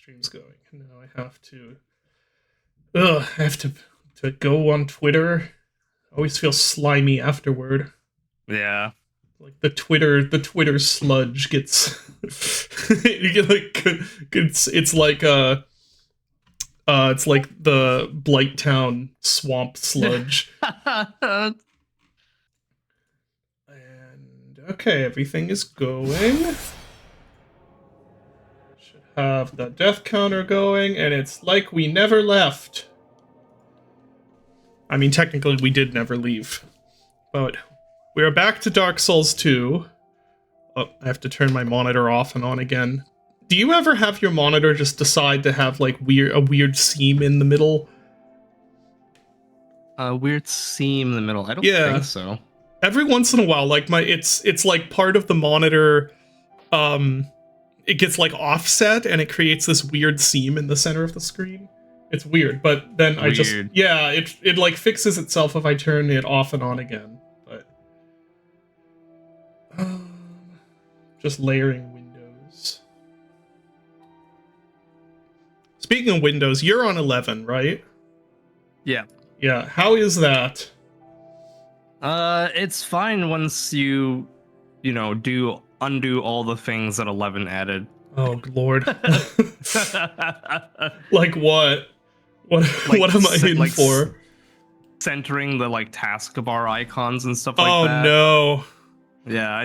stream's going. Now I have to. Ugh, I have to go on Twitter. I always feel slimy afterward. Yeah. Like the Twitter sludge gets. You get like it's like it's like the Blighttown swamp sludge. And okay, everything is going. Should have the death counter going, and it's like we never left. I mean, technically we did never leave, but we are back to Dark Souls 2. Oh, I have to turn my monitor off and on again. Do you ever have your monitor just decide to have like a weird seam in the middle? A weird seam in the middle. I don't think so. Every once in a while, like it's like part of the monitor, it gets like offset and it creates this weird seam in the center of the screen. It's weird, but then it like fixes itself if I turn it off and on again. But just layering Windows. Speaking of Windows, you're on 11, right? Yeah. Yeah. How is that? It's fine once you undo all the things that 11 added. Oh Lord. Like what? What am I in for? Centering the like taskbar icons and stuff like that. Oh no. Yeah, I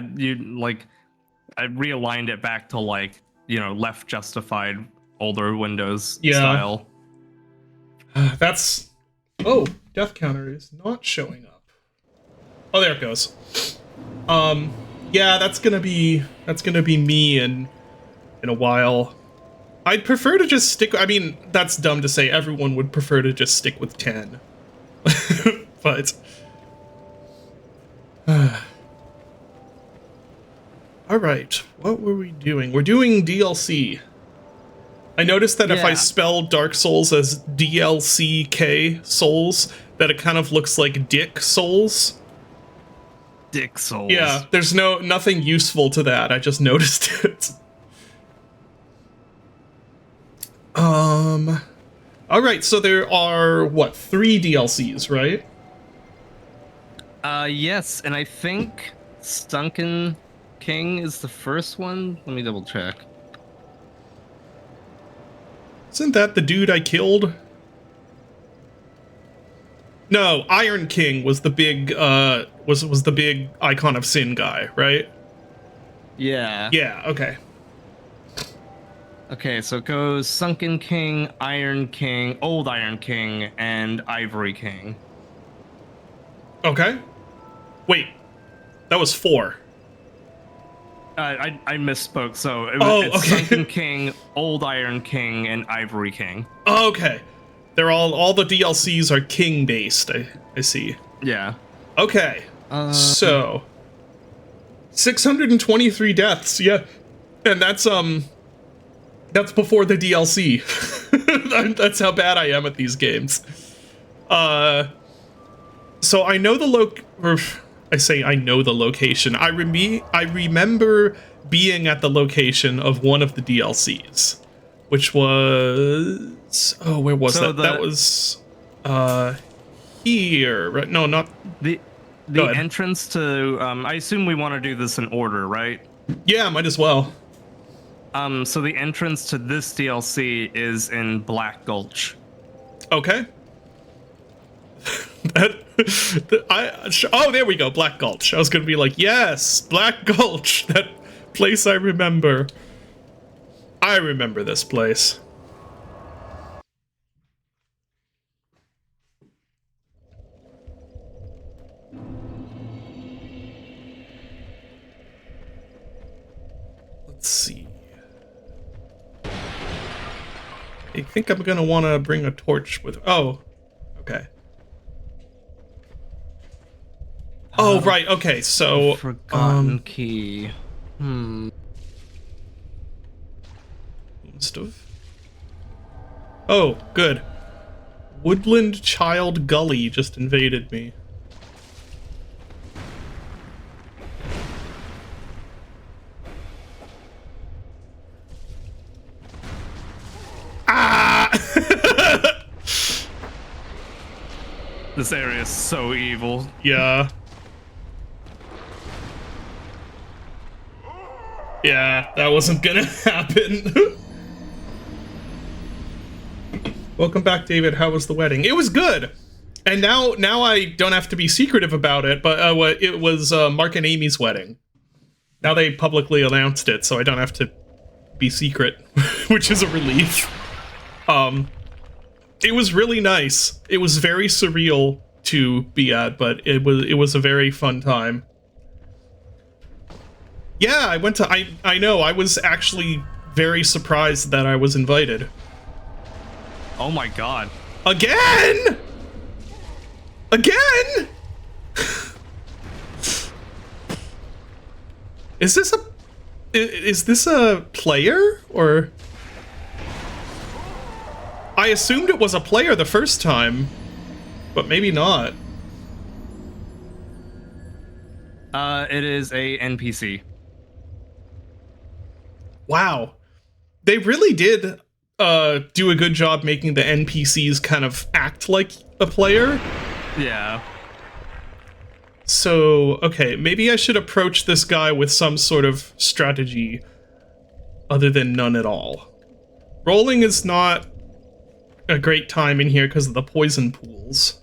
realigned it back to like, left justified older Windows style. That's death counter is not showing up. Oh, there it goes. Yeah, that's gonna be me in a while. I'd prefer to just stick. I mean, that's dumb to say. Everyone would prefer to just stick with 10. But all right, what were we doing? We're doing DLC. I noticed that if I spell Dark Souls as DLCK Souls, that it kind of looks like Dick Souls. Dick Souls. Yeah, there's nothing useful to that. I just noticed it. All right, so there are what, 3 DLCs, right? Yes, and I think Sunken King is the first one. Let me double check. Isn't that the dude I killed? No, Iron King was the big was the big Icon of Sin guy, right? Yeah. Yeah, okay. Okay, so it goes Sunken King, Iron King, Old Iron King, and Ivory King. Okay. Wait. That was 4. I misspoke, so it's okay. Sunken King, Old Iron King, and Ivory King. Okay. They're all the DLCs are king based, I see. Yeah. Okay. So 623 deaths, yeah. And that's before the DLC. That's how bad I am at these games. So I know I know the location. I remember being at the location of one of the DLCs, which was where was that? That was here, right? No, not the entrance to. I assume we want to do this in order, right? Yeah, might as well. So the entrance to this DLC is in Black Gulch. Okay. There we go, Black Gulch. I was gonna be like, yes, Black Gulch, that place I remember. I remember this place. Let's see. I think I'm gonna want to bring a torch with. Oh, okay. Oh, right. Okay, so forgotten key. Stuff. Oh, good. Woodland Child Gully just invaded me. This area is so evil. Yeah. Yeah, that wasn't gonna happen. Welcome back, David. How was the wedding? It was good. And now I don't have to be secretive about it, but it was Mark and Amy's wedding. Now they publicly announced it, so I don't have to be secret, which is a relief. It was really nice. It was very surreal to be at, but it was a very fun time. Yeah, I went to I know, I was actually very surprised that I was invited. Oh my god. Again? Again? Is this a player, or? I assumed it was a player the first time, but maybe not. It is a NPC. Wow. They really did do a good job making the NPCs kind of act like a player. Yeah. So, okay, maybe I should approach this guy with some sort of strategy other than none at all. Rolling is not a great time in here because of the poison pools.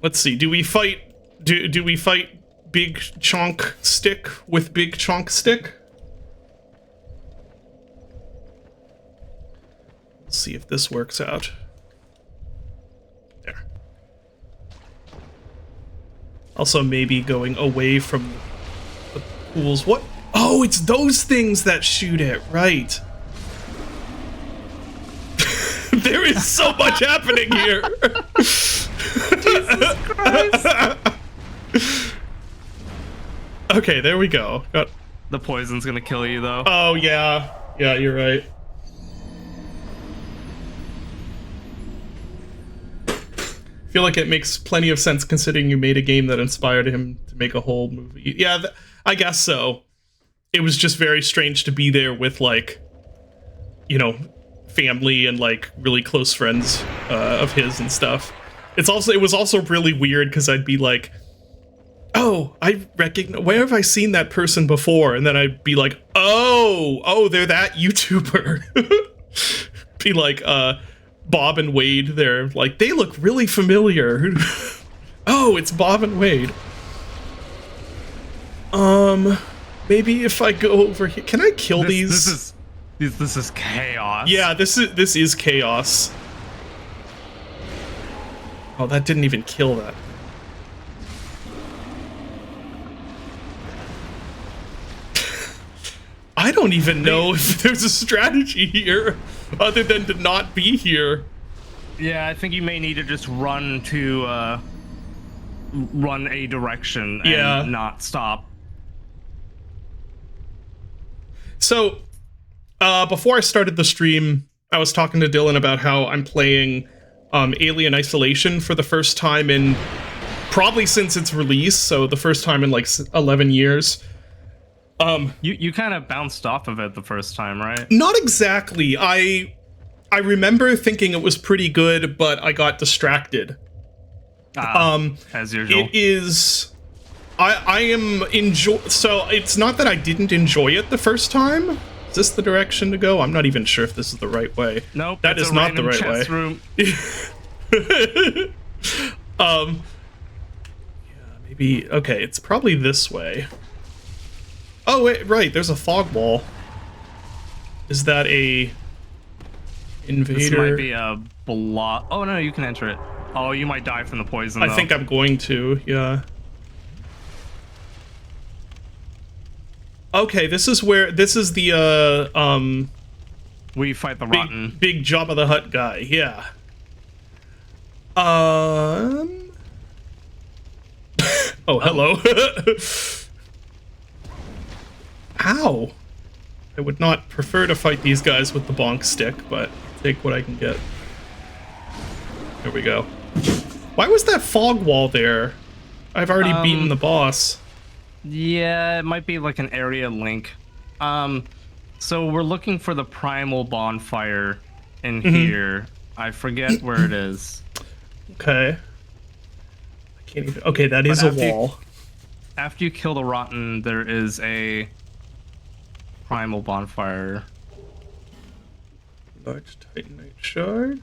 Let's see, do we fight Big Chonk Stick with Big Chonk Stick? Let's see if this works out. There. Also, maybe going away from the pools. What? Oh, it's those things that shoot it, right. There is so much happening here. Jesus Christ. Okay, there we go. Got... The poison's gonna kill you, though. Oh, yeah. Yeah, you're right. I feel like it makes plenty of sense considering you made a game that inspired him to make a whole movie. Yeah, I guess so. It was just very strange to be there with, like, you know, family and, like, really close friends of his and stuff. It was also really weird because I'd be like, oh, I recognize, where have I seen that person before? And then I'd be like, oh, they're that YouTuber. Be like, Bob and Wade, they're like, they look really familiar. Oh, it's Bob and Wade. Maybe if I go over here, can I kill these? This is chaos. Yeah, this is chaos. Oh, that didn't even kill that. I don't even know if there's a strategy here other than to not be here. Yeah, I think you may need to just run to run a direction and not stop. So, before I started the stream, I was talking to Dylan about how I'm playing Alien Isolation for the first time in probably since its release, so the first time in like 11 years. You kind of bounced off of it the first time, right? Not exactly. I remember thinking it was pretty good, but I got distracted. As usual. It is. I am so it's not that I didn't enjoy it the first time. Is this the direction to go? I'm not even sure if this is the right way. Nope, that is not the right way. Room. Yeah, maybe. Okay, it's probably this way. Oh wait, right. There's a fog wall. Is that a invader? This might be a block. Oh no, you can enter it. Oh, you might die from the poison. I think I'm going to. Yeah. Okay, this is the we fight the rotten big Jabba the Hutt guy. Yeah. Oh, hello. Ow. I would not prefer to fight these guys with the bonk stick, but I'll take what I can get. There we go. Why was that fog wall there? I've already beaten the boss. Yeah, it might be like an area link. So we're looking for the primal bonfire in here. I forget where it is. Okay. I can't even. Okay, that is But a after you- wall. After you kill the rotten, there is a primal bonfire. Large titanite shard.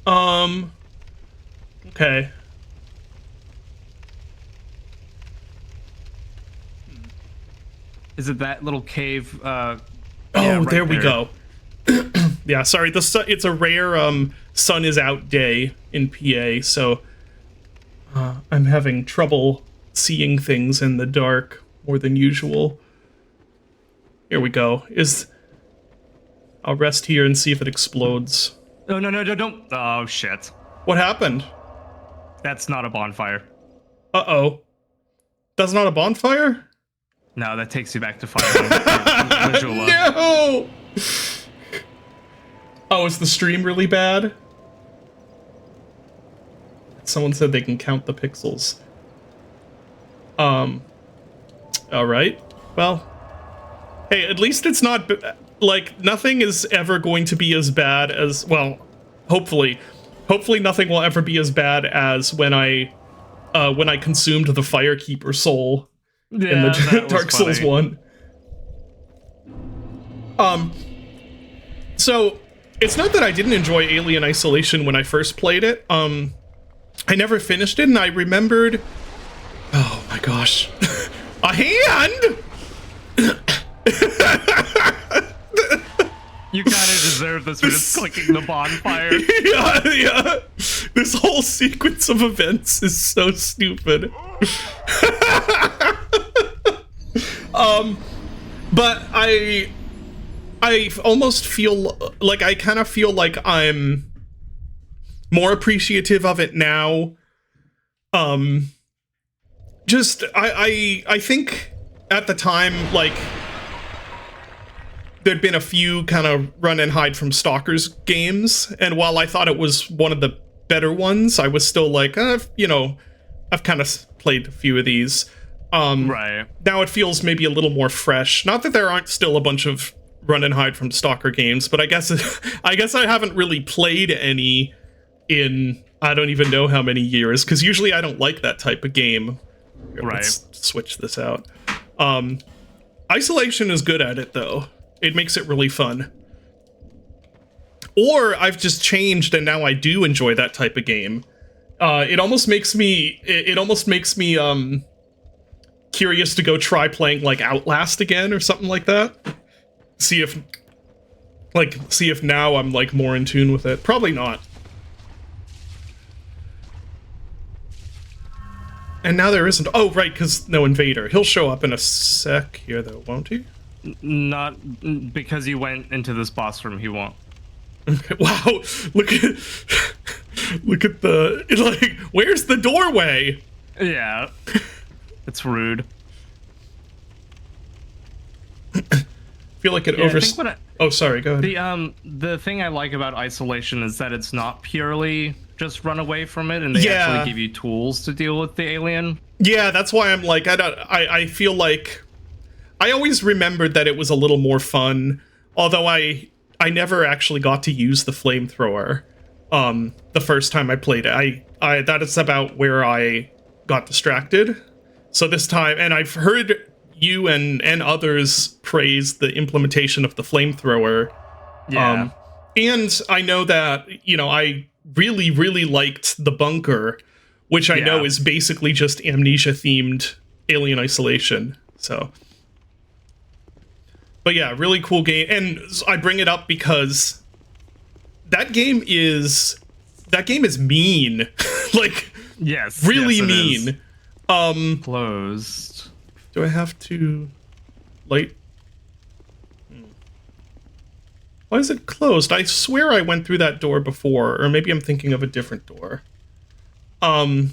Okay. Is it that little cave? Oh, yeah, right there we go. Yeah, sorry. It's a rare sun is out day in PA, so I'm having trouble seeing things in the dark more than usual. Here we go. I'll rest here and see if it explodes. Oh, no, don't. Oh, shit. What happened? That's not a bonfire. Uh-oh. That's not a bonfire? No, that takes you back to fire. Visual. No! Oh, is the stream really bad? Someone said they can count the pixels. Alright. Well, hey, at least it's not, like, nothing is ever going to be as bad as, well, hopefully nothing will ever be as bad as when I consumed the Firekeeper soul in the Dark Souls 1. So, it's not that I didn't enjoy Alien Isolation when I first played it. I never finished it, and I remembered... Oh my gosh. A hand?! You kind of deserve this for just clicking the bonfire. Yeah. This whole sequence of events is so stupid. But I almost feel like I kind of feel like I'm more appreciative of it now. Just I think at the time, like, there'd been a few kind of run and hide from Stalkers games, and while I thought it was one of the better ones, I was still like, you know, I've kind of played a few of these. Right. Now it feels maybe a little more fresh. Not that there aren't still a bunch of run and hide from Stalker games, but I guess I haven't really played any in I don't even know how many years, because usually I don't like that type of game. Here, Right. Let's switch this out. Isolation is good at it, though. It makes it really fun. Or I've just changed and now I do enjoy that type of game. It almost makes me curious to go try playing like Outlast again or something like that. See if now I'm like more in tune with it. Probably not. And now there isn't. Oh, right, because no invader. He'll show up in a sec here, though, won't he? Not because you went into this boss room, he won't. Wow, look at the, like, where's the doorway? Yeah. It's rude. Feel like it Yeah, I think what Oh, sorry, go ahead. the thing I like about Isolation is that it's not purely just run away from it, and they Yeah. actually give you tools to deal with the alien. Yeah, that's why I'm like, I feel like I always remembered that it was a little more fun, although I never actually got to use the flamethrower the first time I played it. That is about where I got distracted. So this time, and I've heard you and others praise the implementation of the flamethrower. Yeah. And I know that, you know, I really, really liked the bunker, which I know is basically just Amnesia-themed Alien Isolation. So, but yeah, really cool game. And I bring it up because that game is mean. Like, Yes. really yes, it mean. is. Closed. Do I have to light? Why is it closed? I swear I went through that door before, or maybe I'm thinking of a different door. Try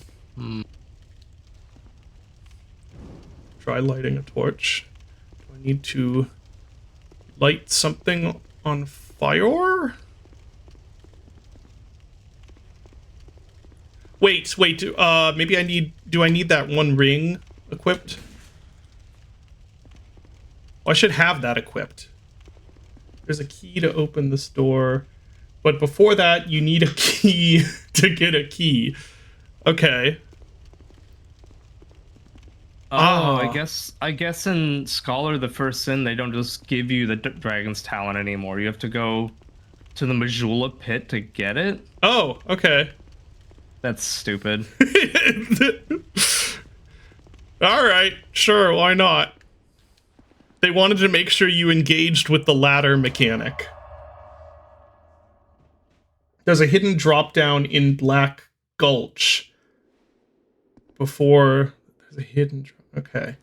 lighting a torch. Do I need to light something on fire? Wait, maybe do I need that one ring equipped? Oh, I should have that equipped. There's a key to open this door. But before that, you need a key to get a key. Okay. Oh, Ah. I guess in Scholar the First Sin they don't just give you the dragon's talent anymore. You have to go to the Majula pit to get it. Oh, okay. That's stupid. All right, sure, why not? They wanted to make sure you engaged with the ladder mechanic. There's a hidden drop down in Black Gulch. Before there's a hidden okay.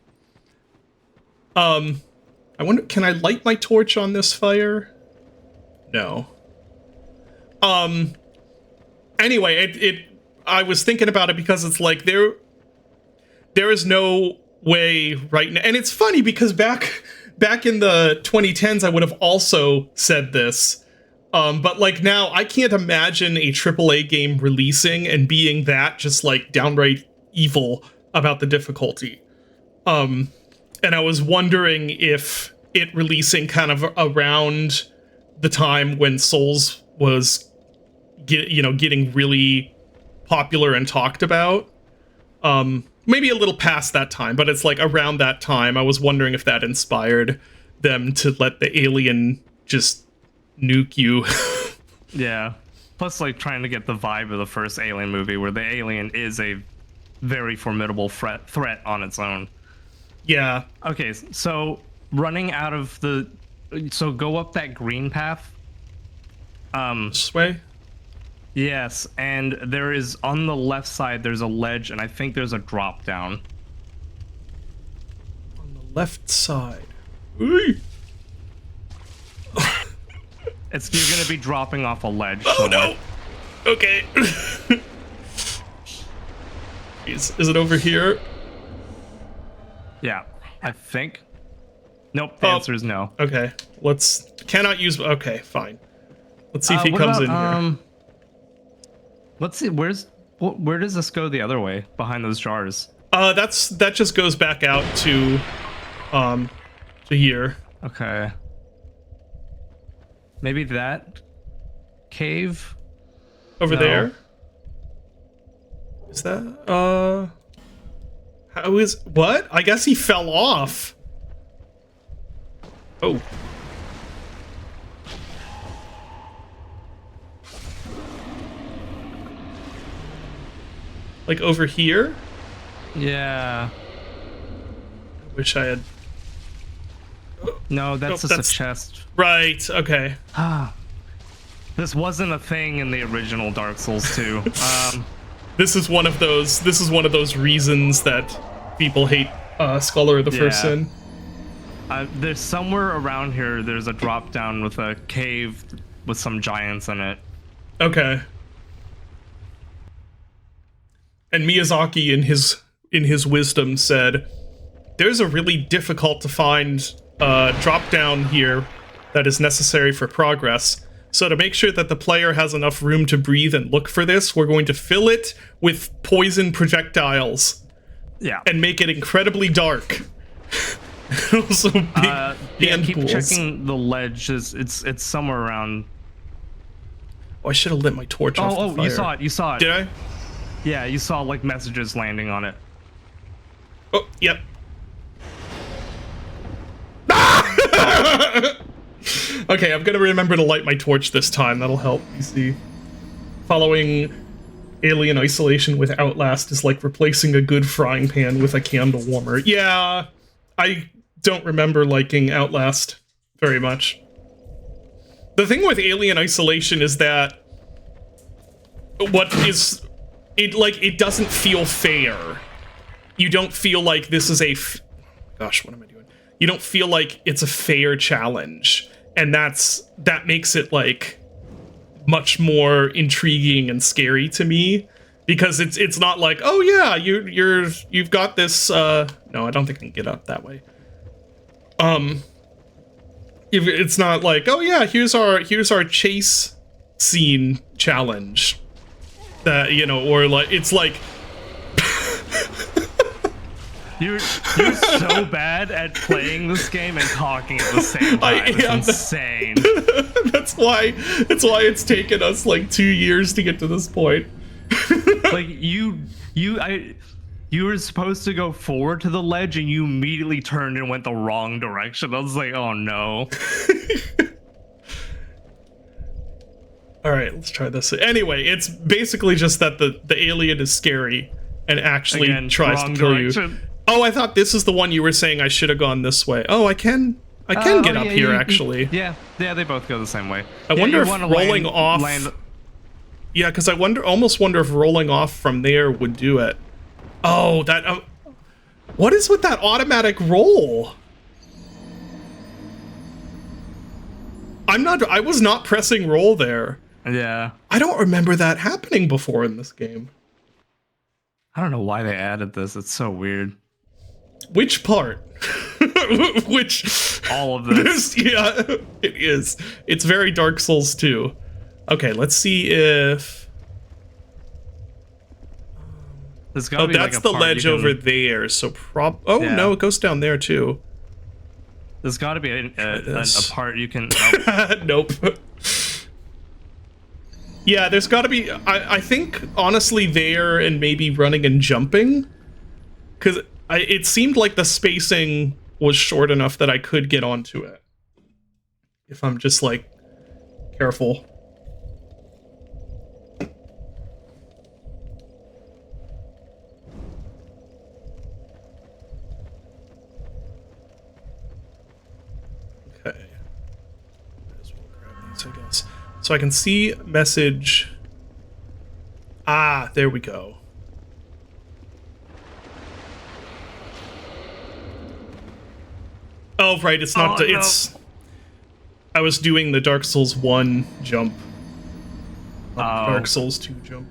I wonder, can I light my torch on this fire? No. Anyway, I was thinking about it because it's like there is no way right now, and it's funny because back in the 2010s I would have also said this, but like now I can't imagine a AAA game releasing and being that just like downright evil about the difficulty. And I was wondering if it releasing kind of around the time when Souls was getting really popular and talked about. Maybe a little past that time, but it's like around that time. I was wondering if that inspired them to let the alien just nuke you. Yeah. Plus, like, trying to get the vibe of the first Alien movie, where the alien is a very formidable threat on its own. Yeah. Okay, so running out of the... So go up that green path. This way? Yes, and there is, on the left side, there's a ledge, and I think there's a drop down. On the left side. Ooh. You're gonna be dropping off a ledge. Oh somewhere. no! Okay. Is it over here? Yeah, I think. Nope, the answer is no. Okay, cannot use, okay, fine. Let's see if he What comes about, in here. Let's see, where does this go the other way, behind those jars? That just goes back out to here. Okay. Maybe that cave? Over No. there? Is that, how is, what? I guess he fell off. Oh. Like over here? Yeah. I wish I had... No, that's Oh, just that's- a chest. Right, okay. This wasn't a thing in the original Dark Souls 2. This is one of those reasons that people hate Scholar of the First Yeah. Sin. There's somewhere around here, there's a drop down with a cave with some giants in it. Okay. And Miyazaki, in his wisdom, said, "There's a really difficult to find drop down here that is necessary for progress. So to make sure that the player has enough room to breathe and look for this, we're going to fill it with poison projectiles Yeah. and make it incredibly dark." Also, big Yeah, hand keep pools. checking the ledge. It's somewhere around. Oh, I should have lit my torch off the Oh, fire. you saw it. Did I? Yeah, you saw like messages landing on it. Oh, yep. Okay, I'm gonna remember to light my torch this time. That'll help. You see, following Alien Isolation with Outlast is like replacing a good frying pan with a candle warmer. Yeah, I don't remember liking Outlast very much. The thing with Alien Isolation is that it doesn't feel fair. You don't feel like this is gosh, what am I doing? You don't feel like it's a fair challenge, and that makes it like much more intriguing and scary to me, because it's not like, oh yeah, you've got this. No, I don't think I can get up that way. It's not like, oh yeah, here's our chase scene challenge. That, or like, it's like You're so bad at playing this game and talking at the same time. It's insane. That's why it's taken us like 2 years to get to this point. Like you were supposed to go forward to the ledge and you immediately turned and went the wrong direction. I was like, oh no. All right, let's try this. Anyway, it's basically just that the alien is scary and actually tries to kill you. Oh, I thought this is the one you were saying I should have gone this way. Oh, I can get up here actually. Yeah, they both go the same way. I wonder if rolling off. Yeah, because I almost wonder if rolling off from there would do it. Oh, that. What is with that automatic roll? I was not pressing roll there. Yeah. I don't remember that happening before in this game. I don't know why they added this. It's so weird. Which part? Which? All of this. Yeah, it is. It's very Dark Souls 2. Okay, let's see if... There's gotta be that's like a the ledge over there, so Oh, yeah. No, it goes down there too. There's gotta be a part you can... Oh. Nope. Yeah, there's gotta be... I think, honestly, there and maybe running and jumping. Because it seemed like the spacing was short enough that I could get onto it. If I'm just, like, careful. Okay. Might as well grab this, I guess. So I can see message. Ah, there we go. Oh, right, it's not... it's... I was doing the Dark Souls 1 jump. Not the Dark Souls 2 jump.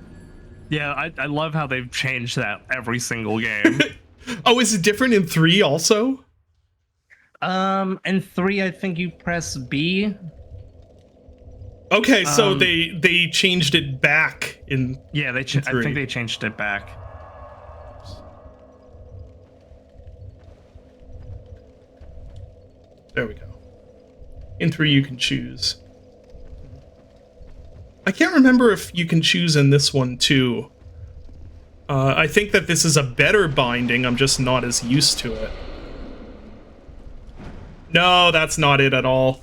Yeah, I love how they've changed that every single game. Oh, is it different in 3 also? In 3, I think you press B. Okay, so they changed it back in... Yeah, I think they changed it back. There we go. In 3, you can choose. I can't remember if you can choose in this one, too. I think that this is a better binding, I'm just not as used to it. No, that's not it at all.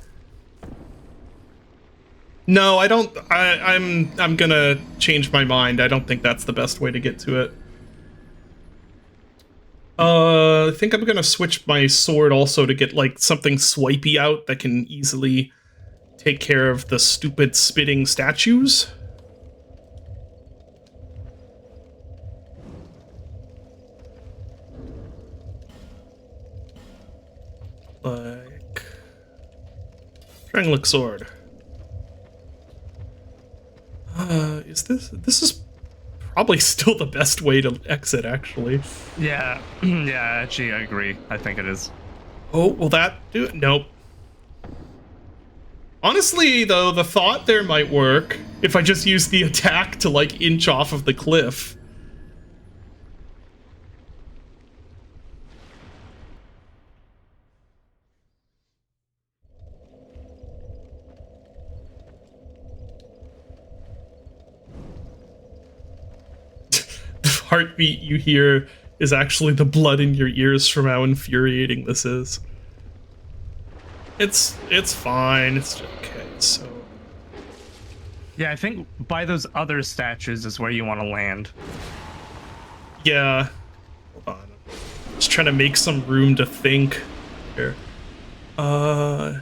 No, I don't... I'm gonna change my mind. I don't think that's the best way to get to it. I think I'm gonna switch my sword also to get, like, something swipey out that can easily take care of the stupid spitting statues. Like... Drangleic sword. This is probably still the best way to exit, actually. Yeah, yeah, actually, I agree. I think it is. Oh, will that do it? Nope. Honestly, though, the thought there might work if I just use the attack to, like, inch off of the cliff. Heartbeat you hear is actually the blood in your ears from how infuriating this is. It's fine. It's okay. So yeah, I think by those other statues is where you want to land. Yeah. Hold on. Just trying to make some room to think here. Yeah.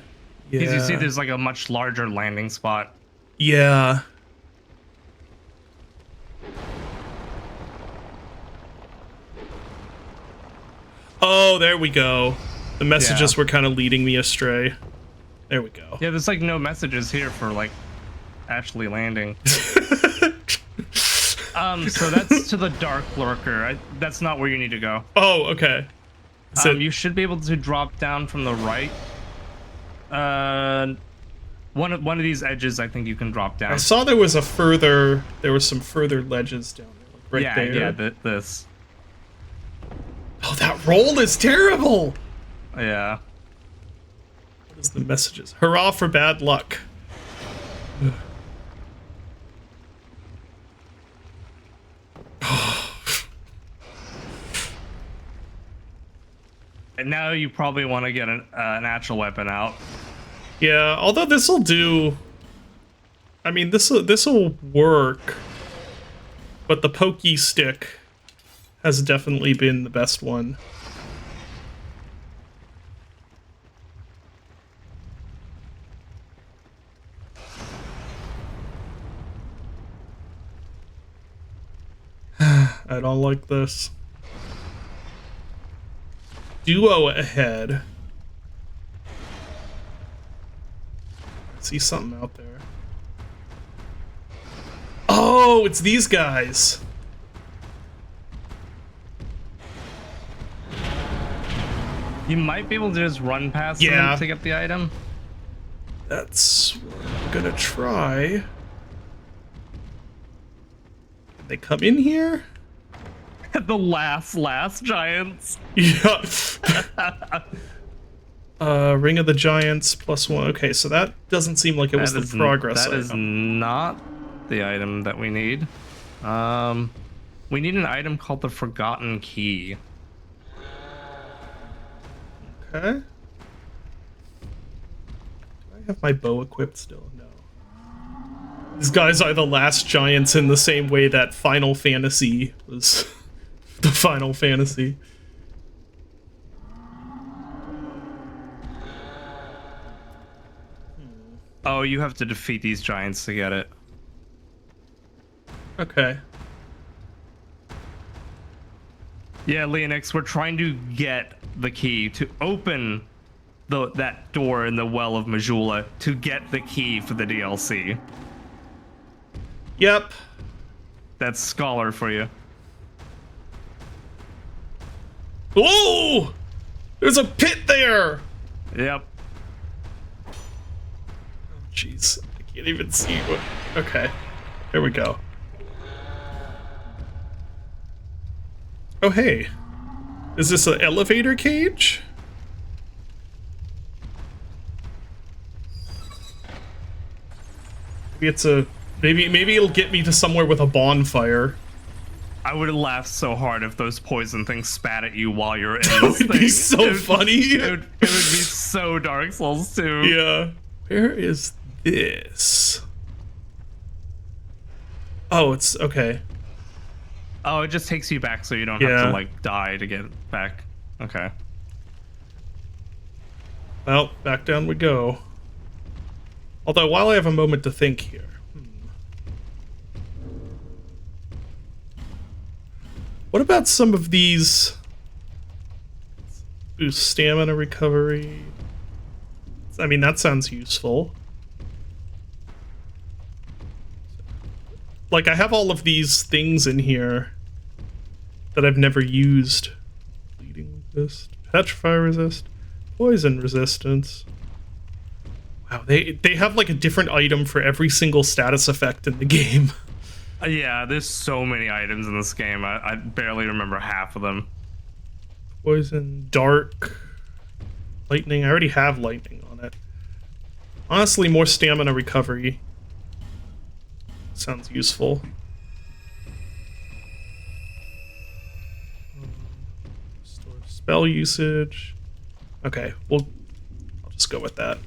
Because you see there's like a much larger landing spot. Yeah. Oh, there we go. The messages were kind of leading me astray. There we go. Yeah, there's like no messages here for like actually landing. So that's to the Dark Lurker. That's not where you need to go. Oh, okay. So you should be able to drop down from the right. One of these edges, I think you can drop down. I saw there was some further ledges down there, like right there. Yeah, this. Oh, that roll is terrible! Yeah. What is the messages? Hurrah for bad luck. And now you probably want to get an actual weapon out. Yeah, although this'll do... I mean, this'll work. But the pokey stick has definitely been the best one. I don't like this. Duo ahead. I see something out there. Oh, it's these guys. You might be able to just run past Yeah. them to get the item. That's what I'm gonna try. Can they come in here? The last giants. Yeah. Ring of the Giants +1. Okay, so that doesn't seem like it was the progress That is item. not the item that we need. We need an item called the Forgotten Key. Okay. Do I have my bow equipped still? No. These guys are the last giants in the same way that Final Fantasy was the Final Fantasy. Oh, you have to defeat these giants to get it. Okay. Yeah, Leonix, we're trying to get the key to open that door in the Well of Majula to get the key for the DLC. Yep. That's Scholar for you. Oh! There's a pit there! Yep. Jeez, I can't even see what... Okay, there we go. Oh, hey. Is this an elevator cage? Maybe it's a... Maybe it'll get me to somewhere with a bonfire. I would have laughed so hard if those poison things spat at you while you're in That this would thing. be so funny. It would be so Dark Souls 2. Yeah. Where is this? Oh, it's... Okay. Oh, it just takes you back so you don't Yeah. have to, like, die to get back. Okay. Well, back down we go. Although, while I have a moment to think here... What about some of these... Boost stamina recovery? I mean, that sounds useful. Like, I have all of these things in here that I've never used. Bleeding resist, petrify resist, poison resistance. Wow, they have like a different item for every single status effect in the game. Yeah, there's so many items in this game. I barely remember half of them. Poison, dark, lightning. I already have lightning on it. Honestly, more stamina recovery sounds useful. Restore spell usage. Okay, I'll just go with that.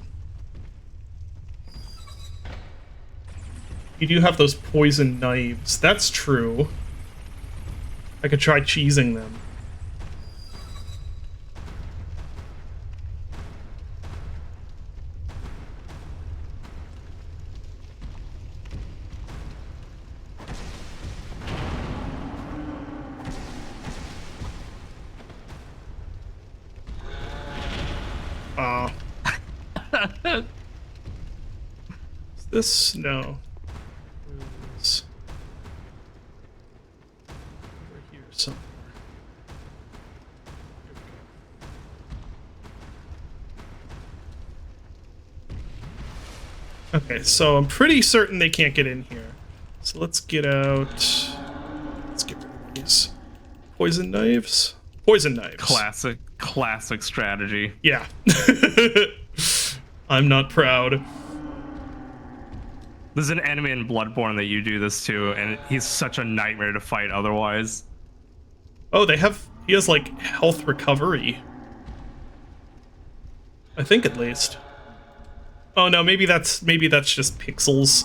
You do have those poison knives. That's true. I could try cheesing them. Is this? No. Is over here somewhere. Okay, so I'm pretty certain they can't get in here. So let's get out. Let's get rid of these poison knives. Poison knives. Classic strategy. Yeah. I'm not proud. There's an enemy in Bloodborne that you do this to, and he's such a nightmare to fight otherwise. Oh, he has like health recovery. I think at least. Oh no, maybe that's just pixels.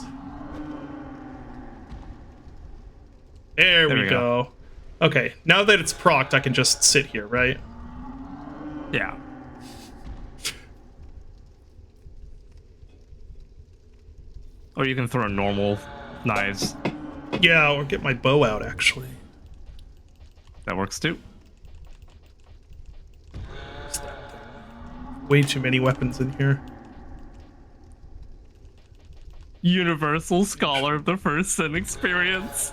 There we go. Okay, now that it's procced, I can just sit here, right? Yeah. Or you can throw normal knives. Yeah, or get my bow out, actually. That works too. Way too many weapons in here. Universal Scholar of the First Sin experience.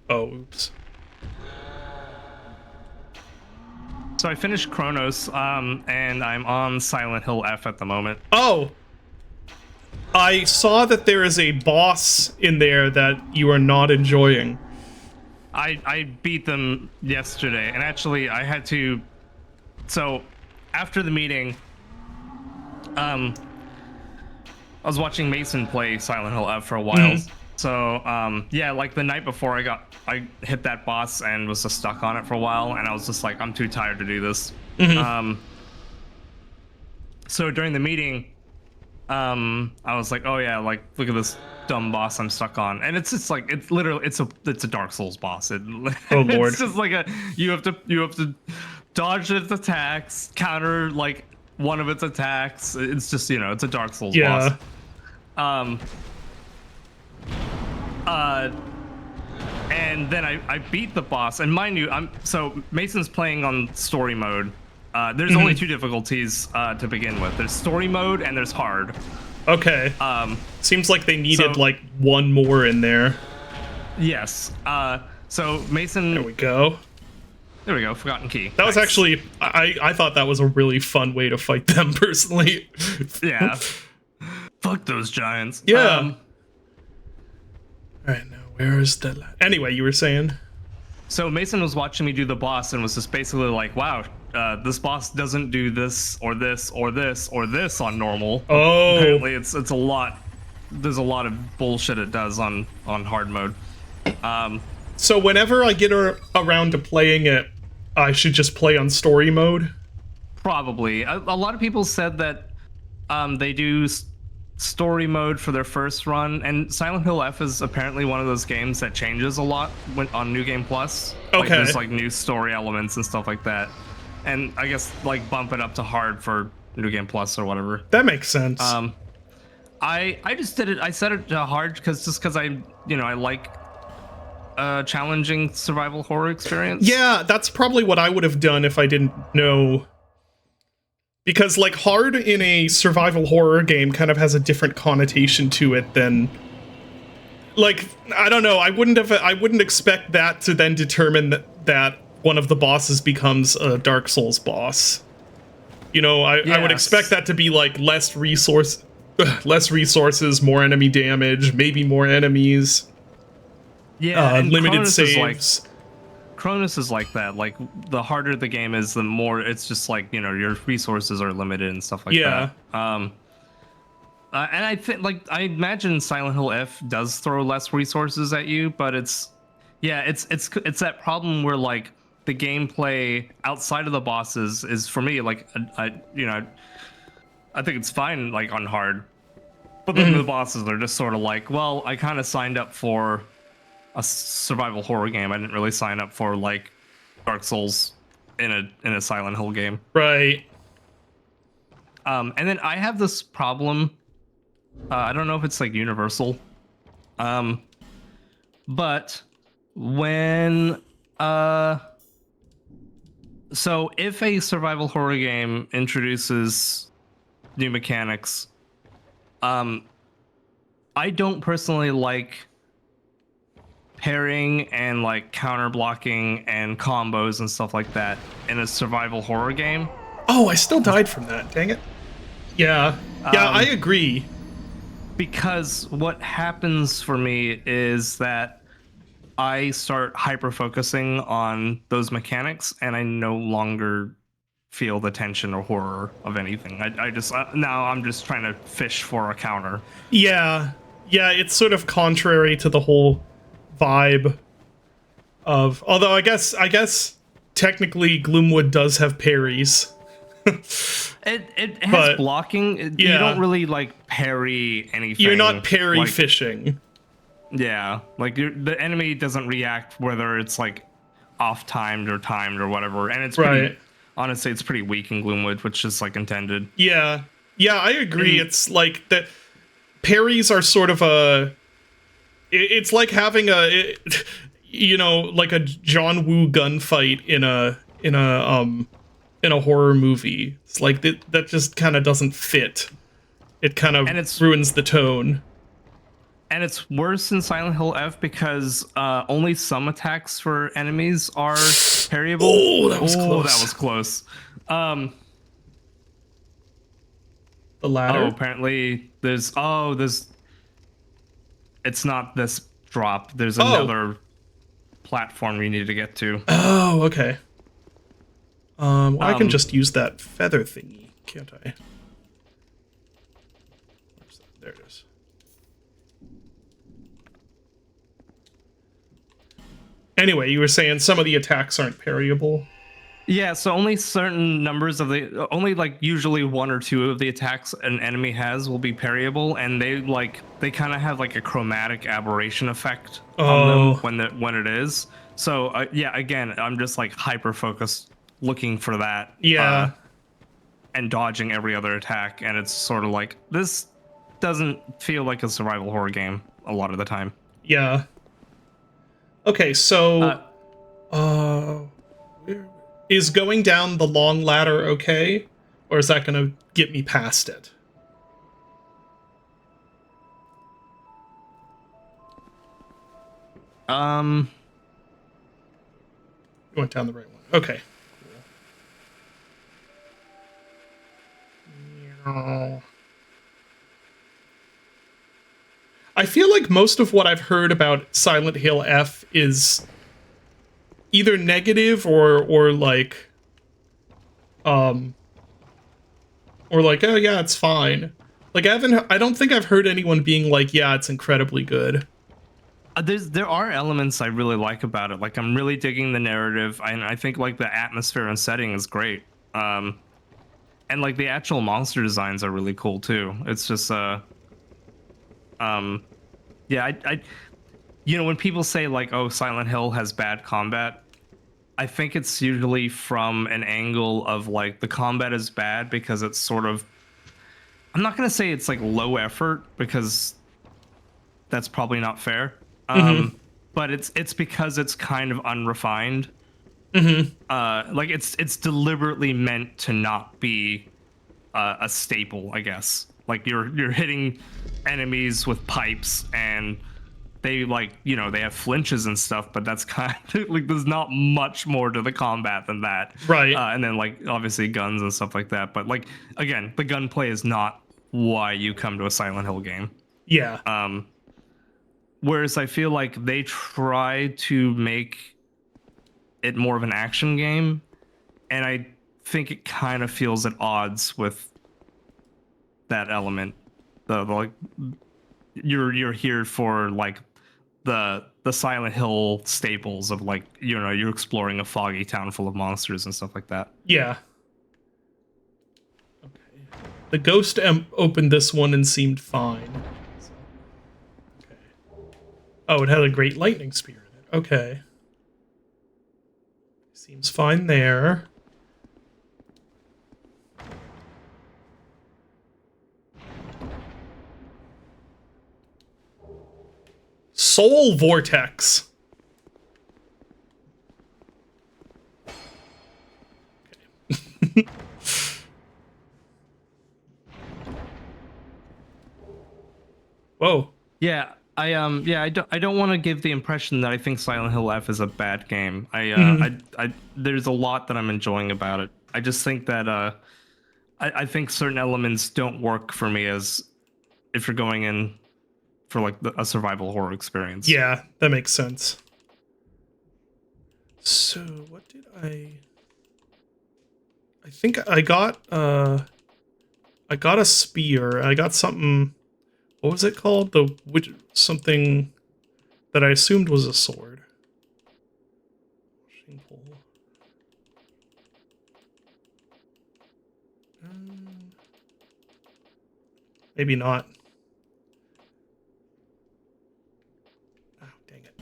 Oh, oops. So I finished Chronos, and I'm on Silent Hill F at the moment. Oh! I saw that there is a boss in there that you are not enjoying. I beat them yesterday, and actually I had to. So after the meeting, I was watching Mason play Silent Hill F for a while. Mhm. So yeah, like the night before I hit that boss and was just stuck on it for a while, and I was just like, I'm too tired to do this. So during the meeting, I was like, oh yeah, like look at this dumb boss I'm stuck on, and it's just like it's a Dark Souls boss. Oh lord! It's just like you have to dodge its attacks, counter like one of its attacks. It's just it's a Dark Souls boss. And then I beat the boss, and mind you, so Mason's playing on story mode. There's only two difficulties to begin with. There's story mode and there's hard. Okay. Seems like they needed like one more in there. Yes. So Mason. There we go. There we go. Forgotten key. That was actually I thought that was a really fun way to fight them personally. Yeah. Fuck those giants. Yeah. All right, now where is the? Anyway, you were saying. So Mason was watching me do the boss and was just basically like, "Wow, this boss doesn't do this or this or this or this on normal." Oh. Apparently, it's a lot. There's a lot of bullshit it does on hard mode. So whenever I get around to playing it, I should just play on story mode. Probably. A lot of people said that they do story mode for their first run, and Silent Hill F is apparently one of those games that changes a lot on New Game Plus. Okay. Like, there's like new story elements and stuff like that, and I guess like bump it up to hard for New Game Plus or whatever. That makes sense. I just did it. I set it to hard because I like challenging survival horror experience. Yeah, that's probably what I would have done if I didn't know. Because, like, hard in a survival horror game kind of has a different connotation to it than... Like, I don't know, I wouldn't expect that to then determine that one of the bosses becomes a Dark Souls boss. You know, I would expect that to be, like, less resources, more enemy damage, maybe more enemies. Yeah, and limited Cronus saves. Cronus is like that. Like, the harder the game is, the more it's just like, your resources are limited and stuff like that. And I think, like, I imagine Silent Hill F does throw less resources at you, but it's that problem where, like, the gameplay outside of the bosses is, for me, like, I think it's fine, like, on hard. But then the bosses are just sort of like, well, I kind of signed up for a survival horror game. I didn't really sign up for like Dark Souls in a Silent Hill game. Right. And then I have this problem. I don't know if it's like universal. But when so if a survival horror game introduces new mechanics, I don't personally like pairing and like counter blocking and combos and stuff like that in a survival horror game. Oh, I still died from that. Dang it. Yeah. Yeah, I agree. because what happens for me is that I start hyper focusing on those mechanics, and I no longer feel the tension or horror of anything. I just now I'm just trying to fish for a counter. Yeah, it's sort of contrary to the whole vibe of. Although I guess technically Gloomwood does have parries. It has But, blocking. You yeah. don't really like parry anything. You're not parry like, fishing. Yeah, like the enemy doesn't react whether it's like off timed or timed or whatever, and it's pretty, Right. honestly, it's pretty weak in Gloomwood, which is like intended. Yeah, I agree. And- It's like that. Parries are sort of a. It's like having like a John Woo gunfight in a horror movie. It's like that just kind of doesn't fit. It kind of ruins the tone. And it's worse in Silent Hill F because only some attacks for enemies are parryable. Oh, that was close. That was close. The ladder. Oh, apparently there's. It's not this drop. There's another platform you need to get to. Oh, okay. Well, I can just use that feather thingy, can't I? Where's that? There it is. Anyway, you were saying some of the attacks aren't parryable. Yeah, so only certain numbers of only like usually one or two of the attacks an enemy has will be parryable, and they kind of have like a chromatic aberration effect on them when it is. So yeah, again, I'm just like hyper focused looking for that. Yeah. And dodging every other attack, and it's sort of like this doesn't feel like a survival horror game a lot of the time. Yeah. Okay, so is going down the long ladder okay? Or is that going to get me past it? You went down the right one. Okay. Cool. I feel like most of what I've heard about Silent Hill F is either negative or like oh yeah, it's fine. Like I don't think I've heard anyone being like, yeah, it's incredibly good. There are elements I really like about it. Like I'm really digging the narrative, and I think like the atmosphere and setting is great. And like the actual monster designs are really cool too. It's just yeah, I when people say like, oh, Silent Hill has bad combat, I think it's usually from an angle of like the combat is bad because it's sort of, I'm not gonna say it's like low effort because that's probably not fair. But it's because it's kind of unrefined. Like it's deliberately meant to not be a staple, I guess. Like you're hitting enemies with pipes, and they they have flinches and stuff, but that's kind of like there's not much more to the combat than that, right? And then like obviously guns and stuff like that. But like again, the gunplay is not why you come to a Silent Hill game. Yeah. Whereas I feel like they try to make it more of an action game, and I think it kind of feels at odds with that element. The like you're here for like the Silent Hill staples of like you're exploring a foggy town full of monsters and stuff like that. Yeah. Okay. The ghost opened this one and seemed fine. Oh, it had a great lightning spear in it. Okay. Seems fine there. Soul Vortex. Okay. Whoa. Yeah. I don't want to give the impression that I think Silent Hill F is a bad game. I there's a lot that I'm enjoying about it. I just think that I think certain elements don't work for me as if you're going in for like a survival horror experience. Yeah, that makes sense. So what did I think I got a spear. I got something. What was it called? Something that I assumed was a sword. Maybe not. Oh, dang it.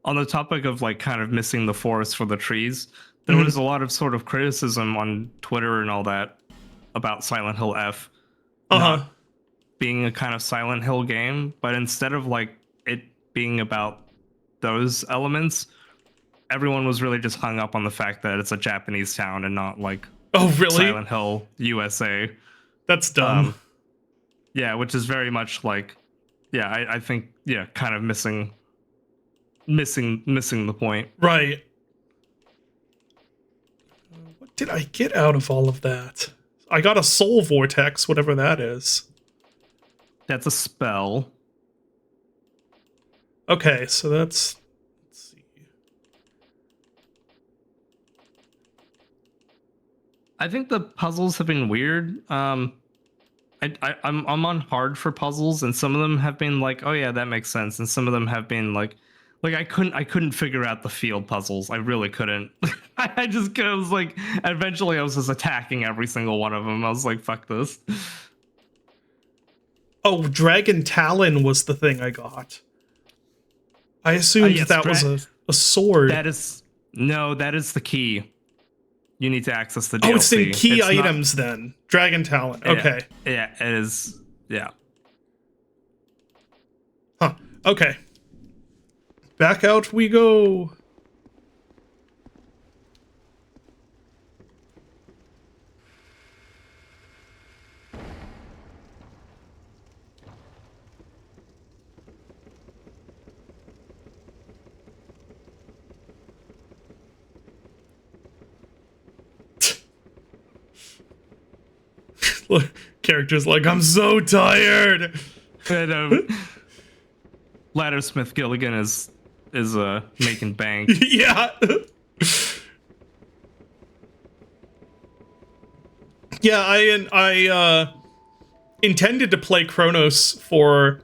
On the topic of like kind of missing the forest for the trees, there was a lot of sort of criticism on Twitter and all that about Silent Hill F not being a kind of Silent Hill game, but instead of like it being about those elements, everyone was really just hung up on the fact that it's a Japanese town and not like Silent Hill USA. That's dumb. Yeah, which is very much like, yeah, I think, yeah, kind of missing the point. Right. What did I get out of all of that? I got a soul vortex, whatever that is. That's a spell. Okay, so let's see. I think the puzzles have been weird. I'm on hard for puzzles, and some of them have been like, oh yeah, that makes sense, and some of them have been like I couldn't figure out the field puzzles. I really couldn't. I was like, eventually I was just attacking every single one of them. I was like, fuck this. Oh, Dragon Talon was the thing I got. I assumed yes, that was a sword. That is the key. You need to access the DLC. Oh, it's in key items then. Dragon Talon. Okay. Yeah, it is. Yeah. Huh. Okay. Back out we go. Characters like, I'm so tired. And, Laddersmith Gilligan is making bank. Yeah. Yeah, I intended to play Chronos for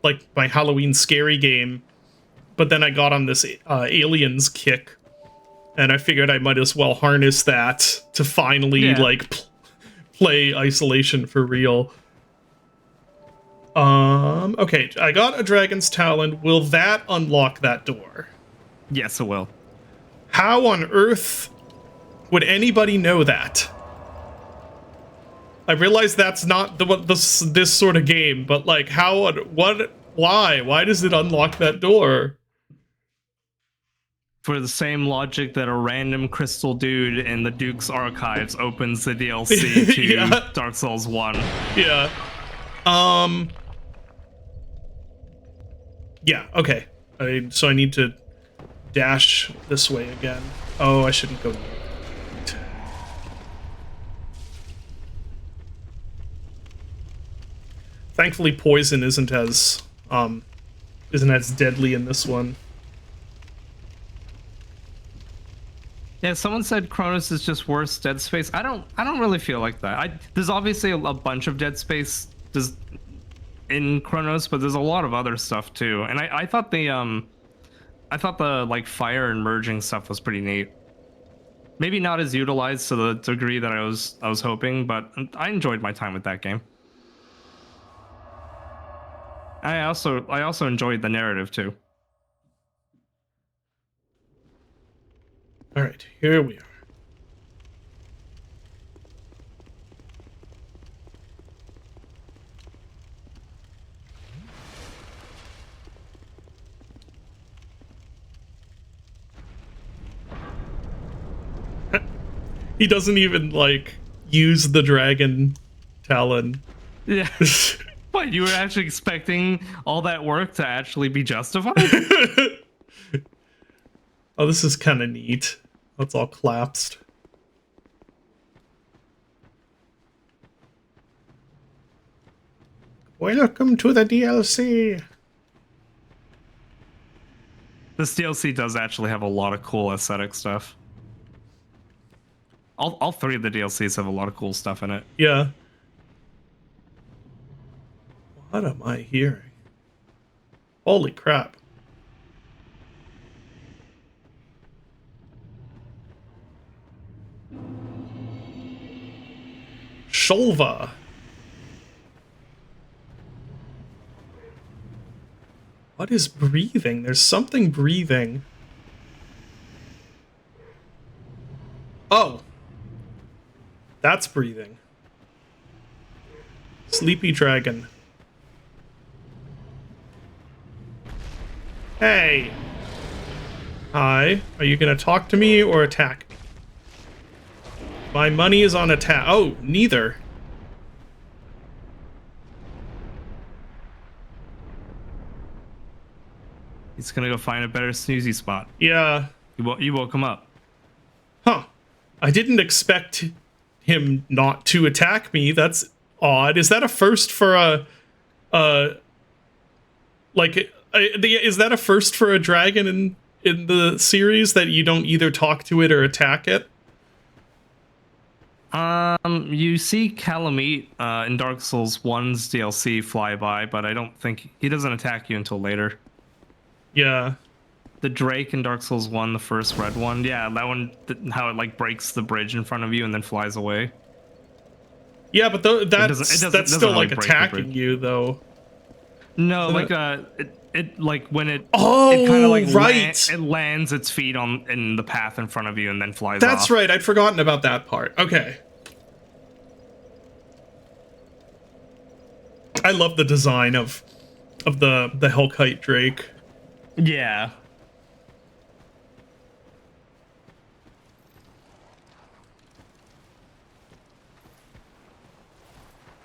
like my Halloween scary game, but then I got on this Aliens kick, and I figured I might as well harness that to finally play Isolation for real. Okay, I got a Dragon's Talon. Will that unlock that door? Yes, it will. How on earth would anybody know that? I realize that's not this sort of game, but like, why does it unlock that door? For the same logic that a random crystal dude in the Duke's archives opens the DLC to Dark Souls 1. Yeah. Yeah, okay. So I need to dash this way again. Oh, I shouldn't go. Thankfully, poison isn't as deadly in this one. Yeah, someone said Chronos is just worse Dead Space. I don't really feel like that. There's obviously a bunch of Dead Space in Chronos, but there's a lot of other stuff too. And I thought the like fire and merging stuff was pretty neat. Maybe not as utilized to the degree that I was hoping, but I enjoyed my time with that game. I also enjoyed the narrative too. All right, here we are. He doesn't even like use the Dragon Talon. Yeah. What, you were actually expecting all that work to actually be justified? Oh, this is kind of neat. That's all collapsed. Welcome to the DLC. This DLC does actually have a lot of cool aesthetic stuff. All three of the DLCs have a lot of cool stuff in it. Yeah. What am I hearing? Holy crap. Shulva. What is breathing? There's something breathing. Oh. That's breathing. Sleepy dragon. Hey. Hi. Are you gonna talk to me or attack me? My money is on attack. Oh, neither. He's gonna go find a better snoozy spot. Yeah. You woke him up. Huh. I didn't expect him not to attack me. That's odd. Is that a first for is that a first for a dragon in the series, that you don't either talk to it or attack it? You see Calamite in Dark Souls 1's DLC fly by, but I don't think he doesn't attack you until later. Yeah. The Drake in Dark Souls 1, the first red one, yeah, that one, how it like breaks the bridge in front of you and then flies away. Yeah, but that's still really like break the attacking bridge. you though. No, Isn't like it like when it Oh, it kind of like right. it lands its feet in the path in front of you and then flies That's off. right. I'd forgotten about that part. Okay. I love the design of the Hellkite Drake. Yeah.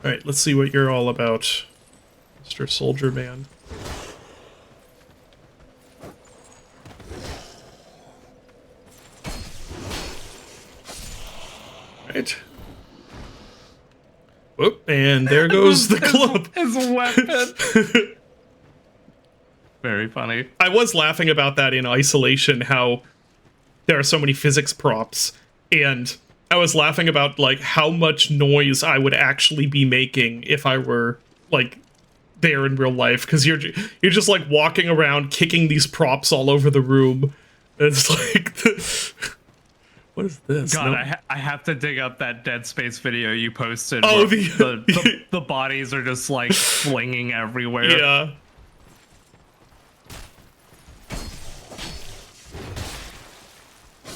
All right, let's see what you're all about, Mr. Soldier Man. Right. Whoop, and there goes the club. His weapon. Very funny. I was laughing about that in Isolation, how there are so many physics props, and I was laughing about like how much noise I would actually be making if I were like there in real life, because you're just like walking around kicking these props all over the room. And it's like what is this? God, No- I have to dig up that Dead Space video you posted. Oh, where the bodies are just like flinging everywhere. yeah.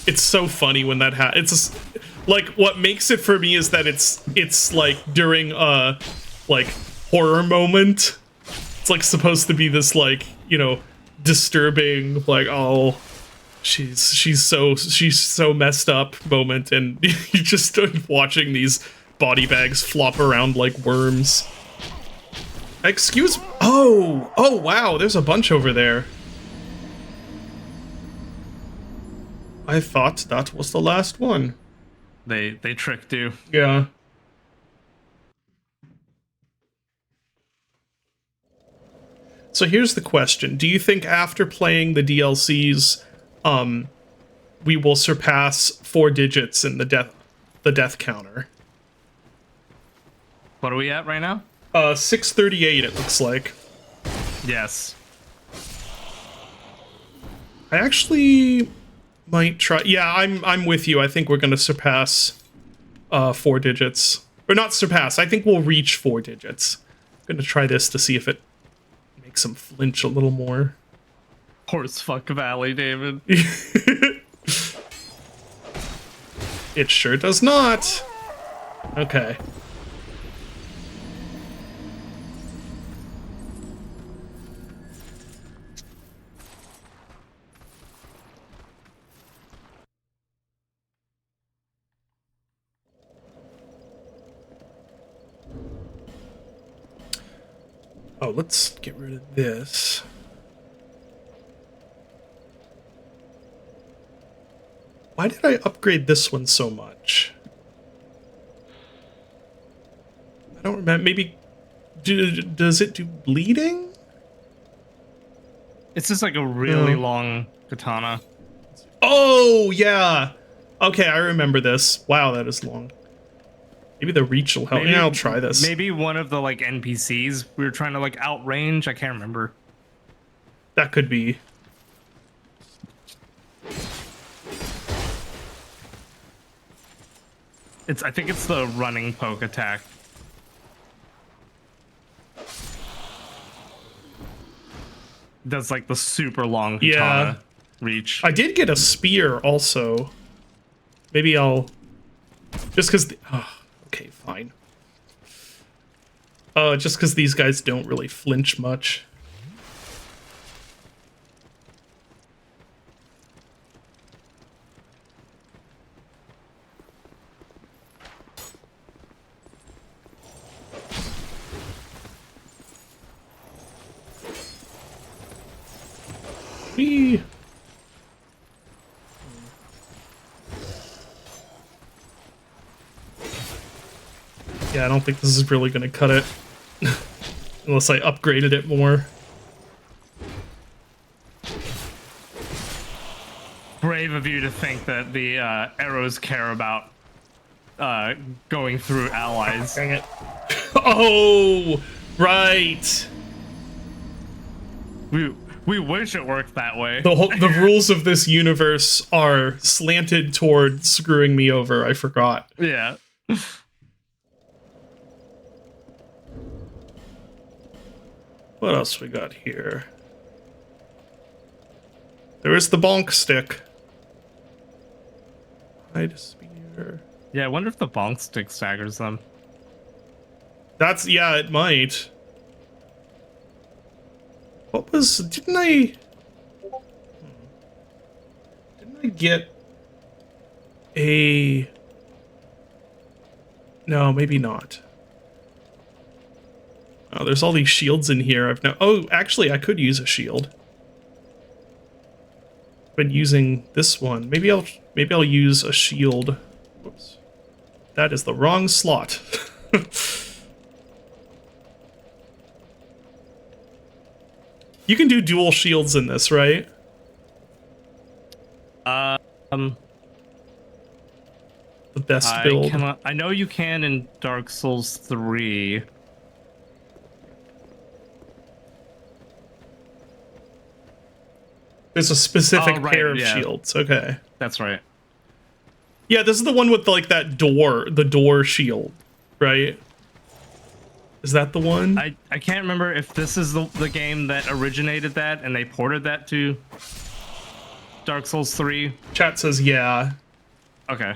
It's so funny when that happens. It's just, like, what makes it for me is that it's like during a like horror moment. It's like supposed to be this like, you know, disturbing, like, oh, she's so messed up moment, and you just start watching these body bags flop around like worms. Excuse me. Oh wow, there's a bunch over there. I thought that was the last one. They tricked you. Yeah. So here's the question. Do you think after playing the DLCs, we will surpass 4 digits in the death counter? What are we at right now? 638 it looks like. Yes. I actually might try. Yeah, I'm with you. I think we're going to surpass 4 digits. Or not surpass. I think we'll reach 4 digits. I'm going to try this to see if it makes them flinch a little more. Horsefuck Valley, David. It sure does not. Okay. Oh, let's get rid of this. Why did I upgrade this one so much? I don't remember. Maybe Does it do bleeding? It's just like a really long katana. Oh, yeah. Okay, I remember this. Wow, that is long. Maybe the reach will help. Yeah, I'll try this. Maybe one of the like NPCs we were trying to like outrange. I can't remember. That could be. I think it's the running poke attack. Does like the super long katana reach. I did get a spear also. Maybe I'll just because. Okay, fine. Just because these guys don't really flinch much. Whee! Yeah, I don't think this is really going to cut it. Unless I upgraded it more. Brave of you to think that the arrows care about going through allies. Dang it. Oh, right. We wish it worked that way. The rules of this universe are slanted toward screwing me over. I forgot. Yeah. What else we got here? There is the bonk stick. Hide spear. Yeah, I wonder if the bonk stick staggers them. That's, yeah, it might. What was, didn't I get a, no, maybe not. Oh, there's all these shields in here. Oh, actually, I could use a shield. Been using this one. Maybe I'll use a shield. Whoops. That is the wrong slot. You can do dual shields in this, right? The best build. I know you can in Dark Souls 3. There's a specific right, pair of yeah. shields. Okay. That's right. Yeah, this is the one with like that door, the door shield, right? Is that the one? I can't remember if this is the game that originated that and they ported that to Dark Souls 3. Chat says yeah. Okay.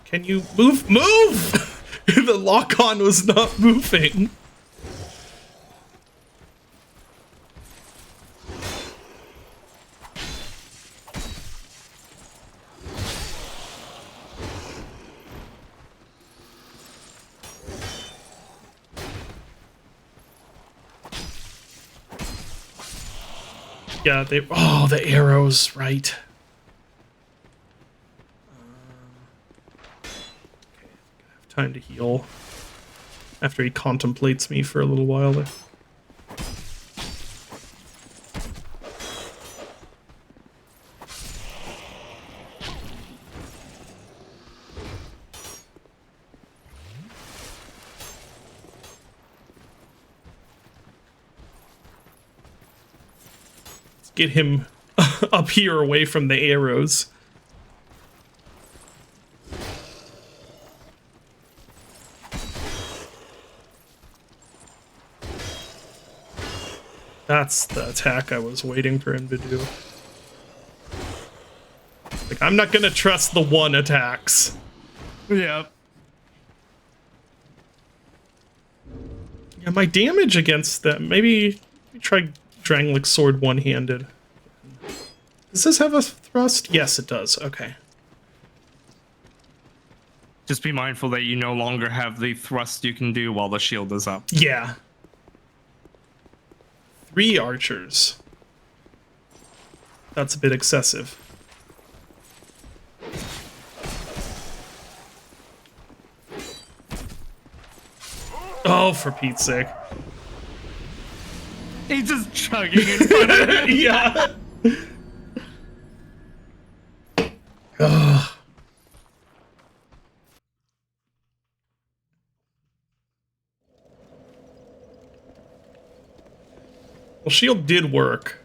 Can you move? Move! The lock-on was not moving. Yeah, oh, the arrows, right. Time to heal after he contemplates me for a little while there. Let's get him up here away from the arrows. That's the attack I was waiting for him to do. Like, I'm not gonna trust the one attacks. Yeah. Yeah, my damage against them. Maybe try Drangleic Sword one-handed. Does this have a thrust? Yes, it does. Okay. Just be mindful that you no longer have the thrust you can do while the shield is up. Yeah. 3 archers. That's a bit excessive. Oh, for Pete's sake. He's just chugging in front of it. Yeah. Ugh. Well, shield did work.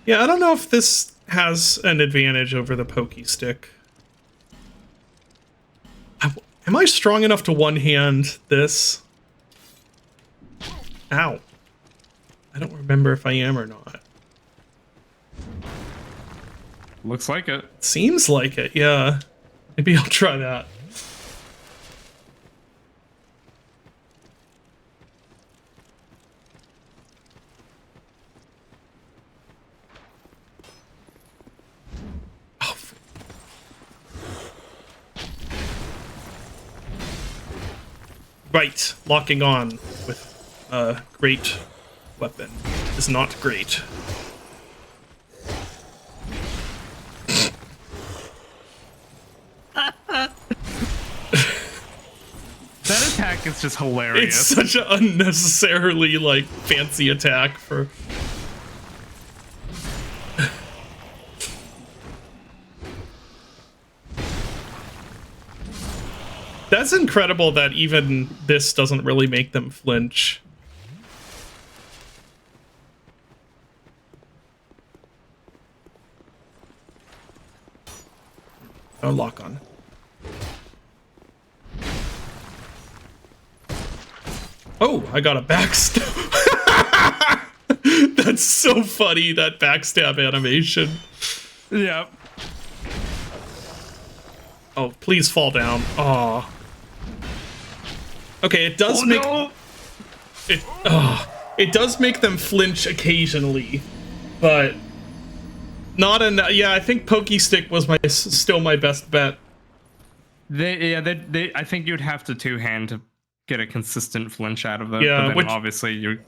Yeah, I don't know if this has an advantage over the pokey stick. Am I strong enough to one-hand this? Ow. I don't remember if I am or not. Looks like it. Seems like it, yeah. Maybe I'll try that. Oh. Right, locking on with a great weapon is not great. That attack is just hilarious. It's such an unnecessarily, like, fancy attack for... That's incredible that even this doesn't really make them flinch. Oh, lock on. Oh, I got a backstab. That's so funny, that backstab animation. Yep. Oh, please fall down. Aw. Okay, it does make... No. It does make them flinch occasionally, but... Not enough. Yeah, I think Pokey Stick was still my best bet. I think you'd have to two-hand to get a consistent flinch out of them. Yeah, but then which, obviously you...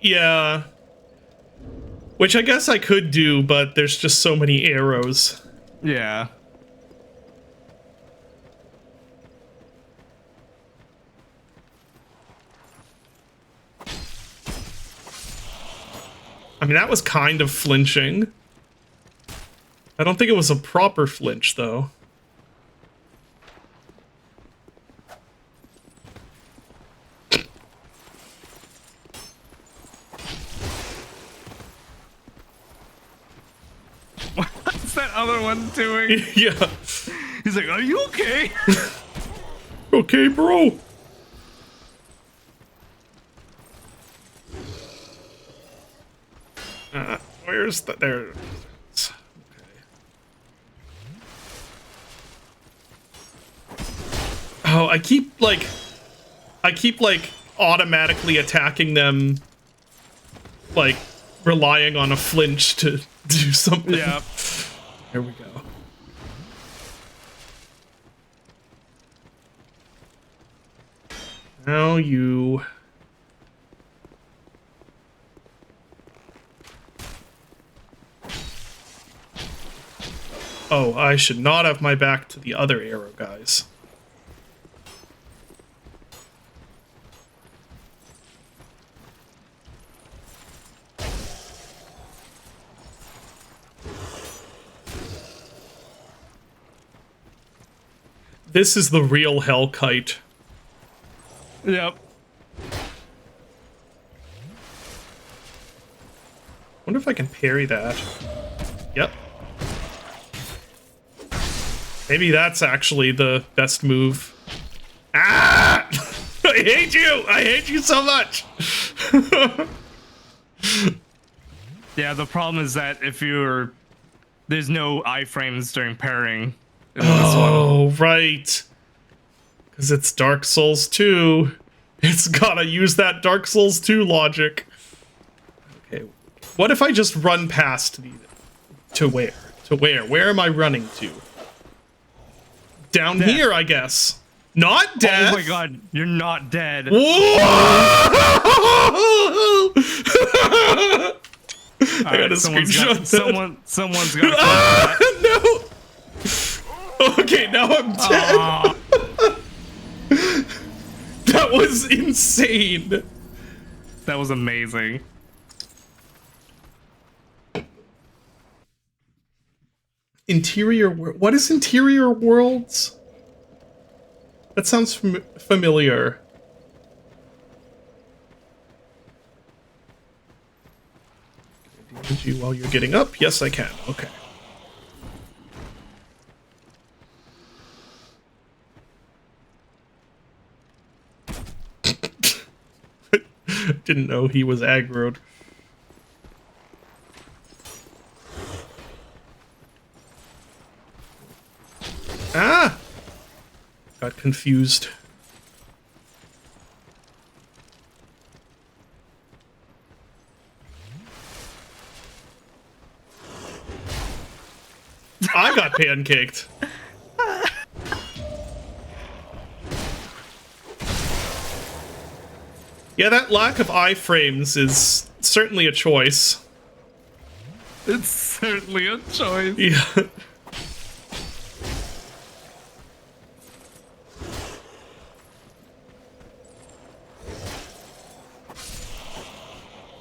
Yeah. Which I guess I could do, but there's just so many arrows. Yeah. I mean, that was kind of flinching. I don't think it was a proper flinch, though. What's that other one doing? Yeah. He's like, are you okay? Okay, bro. Where's the... There. Oh, I keep automatically attacking them, like relying on a flinch to do something. Yeah. There we go. Now you... Oh, I should not have my back to the other arrow guys. This is the real Hellkite. Yep. Wonder if I can parry that. Yep. Maybe that's actually the best move. Ah! I hate you! I hate you so much! Yeah, the problem is that if you're... There's no iframes during pairing. Oh, right. Because it's Dark Souls 2. It's gotta use that Dark Souls 2 logic. Okay. What if I just run past To where? To where? Where am I running to? Down here, I guess. Not death. Oh my god, you're not dead. Whoa! I gotta screenshot that. Someone's got No. Okay, now I'm dead. That was insane. That was amazing. Interior. What is Interior Worlds? That sounds familiar. Damage you while you're getting up? Yes, I can. Okay. Didn't know he was aggroed. Ah! Got confused. I got pancaked. Yeah, that lack of iframes is certainly a choice. It's certainly a choice. Yeah.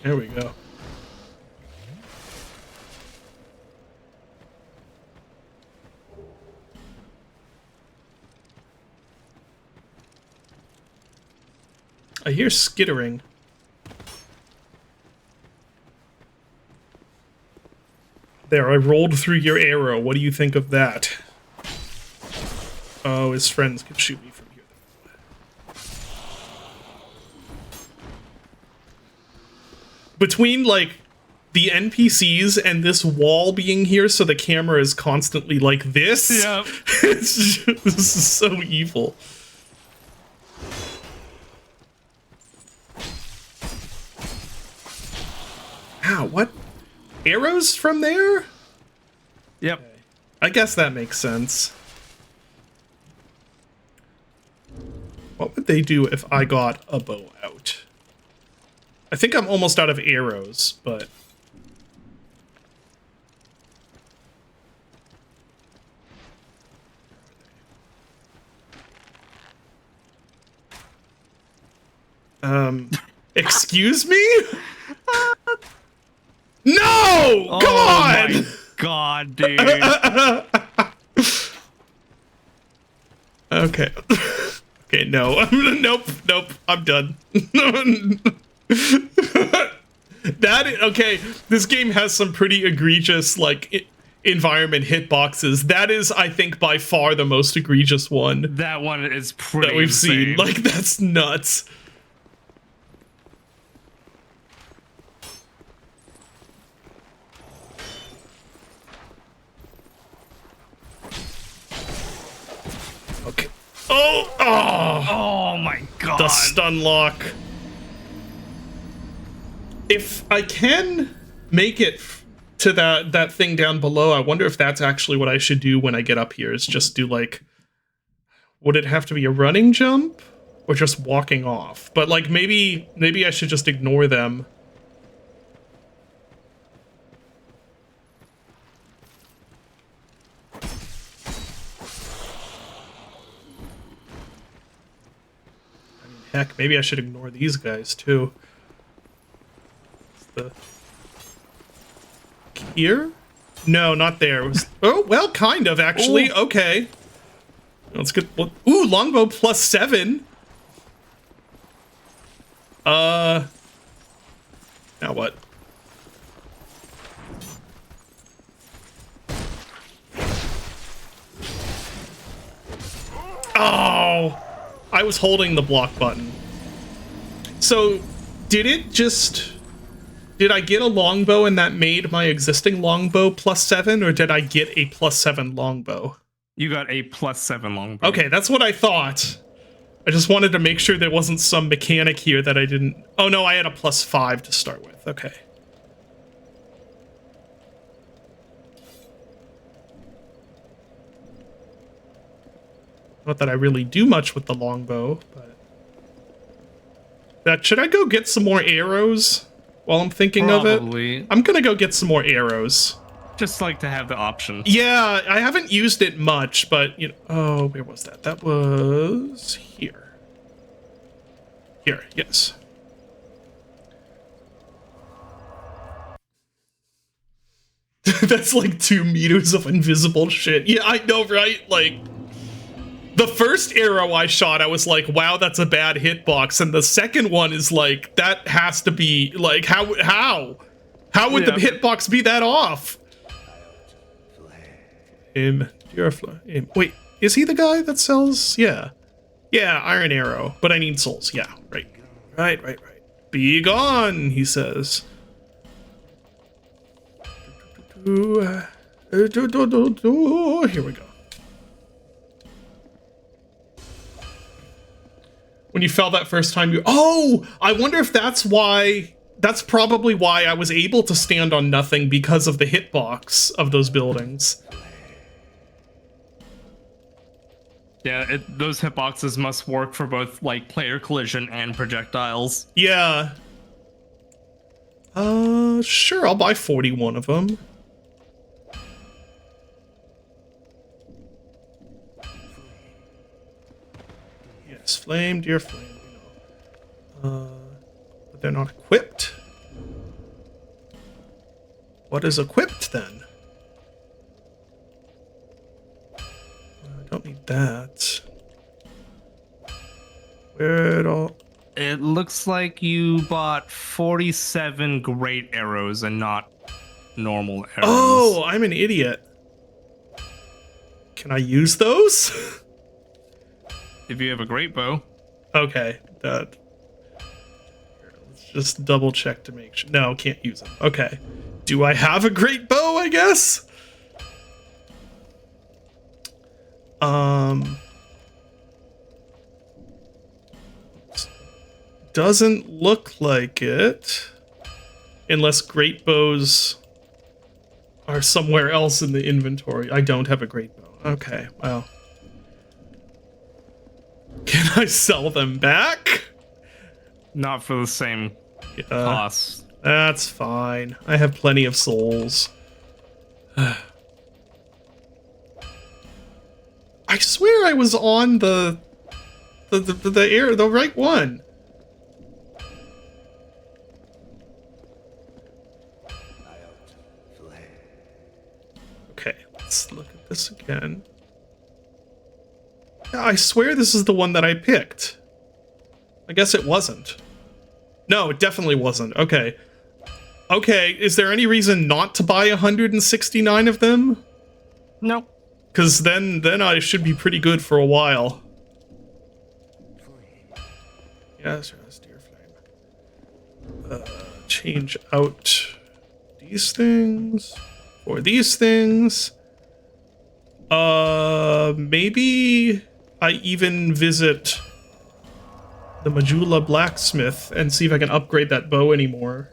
There we go. I hear skittering. There, I rolled through your arrow. What do you think of that? Oh, his friends can shoot me from here. Between, like, the NPCs and this wall being here so the camera is constantly like this. Yeah. This is so evil. Ow, what? Arrows from there? Yep. I guess that makes sense. What would they do if I got a bow out? I think I'm almost out of arrows, but... excuse me? No! Oh Come on! my god, dude. Okay. Okay, no. Nope, I'm done. Okay, this game has some pretty egregious, like, environment hitboxes. That is, I think, by far the most egregious one That one is pretty that we've insane. seen. Like, that's nuts. Okay. Oh! Oh my god. The stun lock. If I can make it to that thing down below, I wonder if that's actually what I should do when I get up here, is just do, like... Would it have to be a running jump? Or just walking off? But, like, maybe I should just ignore them. Heck, maybe I should ignore these guys, too. Here? No, not there. Oh, well, kind of, actually. Ooh. Okay. Let's get... Ooh, longbow plus 7. Now what? Oh! I was holding the block button. So, did I get a longbow and that made my existing longbow plus 7, or did I get a plus 7 longbow? You got a plus 7 longbow. Okay, that's what I thought. I just wanted to make sure there wasn't some mechanic here that I didn't... Oh no, I had a plus 5 to start with. Okay. Not that I really do much with the longbow, but should I go get some more arrows while I'm thinking of Probably. it? I'm gonna go get some more arrows. Just like to have the option. Yeah, I haven't used it much, but you know. Oh, where was that? That was here. Here, yes. That's like 2 meters of invisible shit. Yeah, I know, right? Like, the first arrow I shot, I was like, wow, that's a bad hitbox. And the second one is like, that has to be, like, how would the hitbox be that off? Wait, is he the guy that sells? Yeah. Yeah, Iron Arrow, but I need souls. Yeah, right. Right. Be gone, he says. Here we go. When you fell that first time, oh, I wonder if that's why. That's probably why I was able to stand on nothing, because of the hitbox of those buildings. Yeah, those hitboxes must work for both like player collision and projectiles. Yeah. Sure, I'll buy 41 of them. Yes, flame, dear flame. But they're not equipped. What is equipped then? I don't need that. Where it all? It looks like you bought 47 great arrows and not normal arrows. Oh, I'm an idiot. Can I use those? If you have a great bow. Okay, that. Here, let's just double check to make sure. No, can't use them. Okay. Do I have a great bow, I guess? Doesn't look like it. Unless great bows are somewhere else in the inventory. I don't have a great bow. Okay, well. Can I sell them back? Not for the same cost. That's fine. I have plenty of souls. I swear I was on the right one. Okay, let's look at this again. I swear this is the one that I picked. I guess it wasn't. No, it definitely wasn't. Okay. Okay, is there any reason not to buy 169 of them? No. Because then I should be pretty good for a while. Yes, dear flame. Change out these things for these things. Maybe I even visit the Majula blacksmith and see if I can upgrade that bow anymore.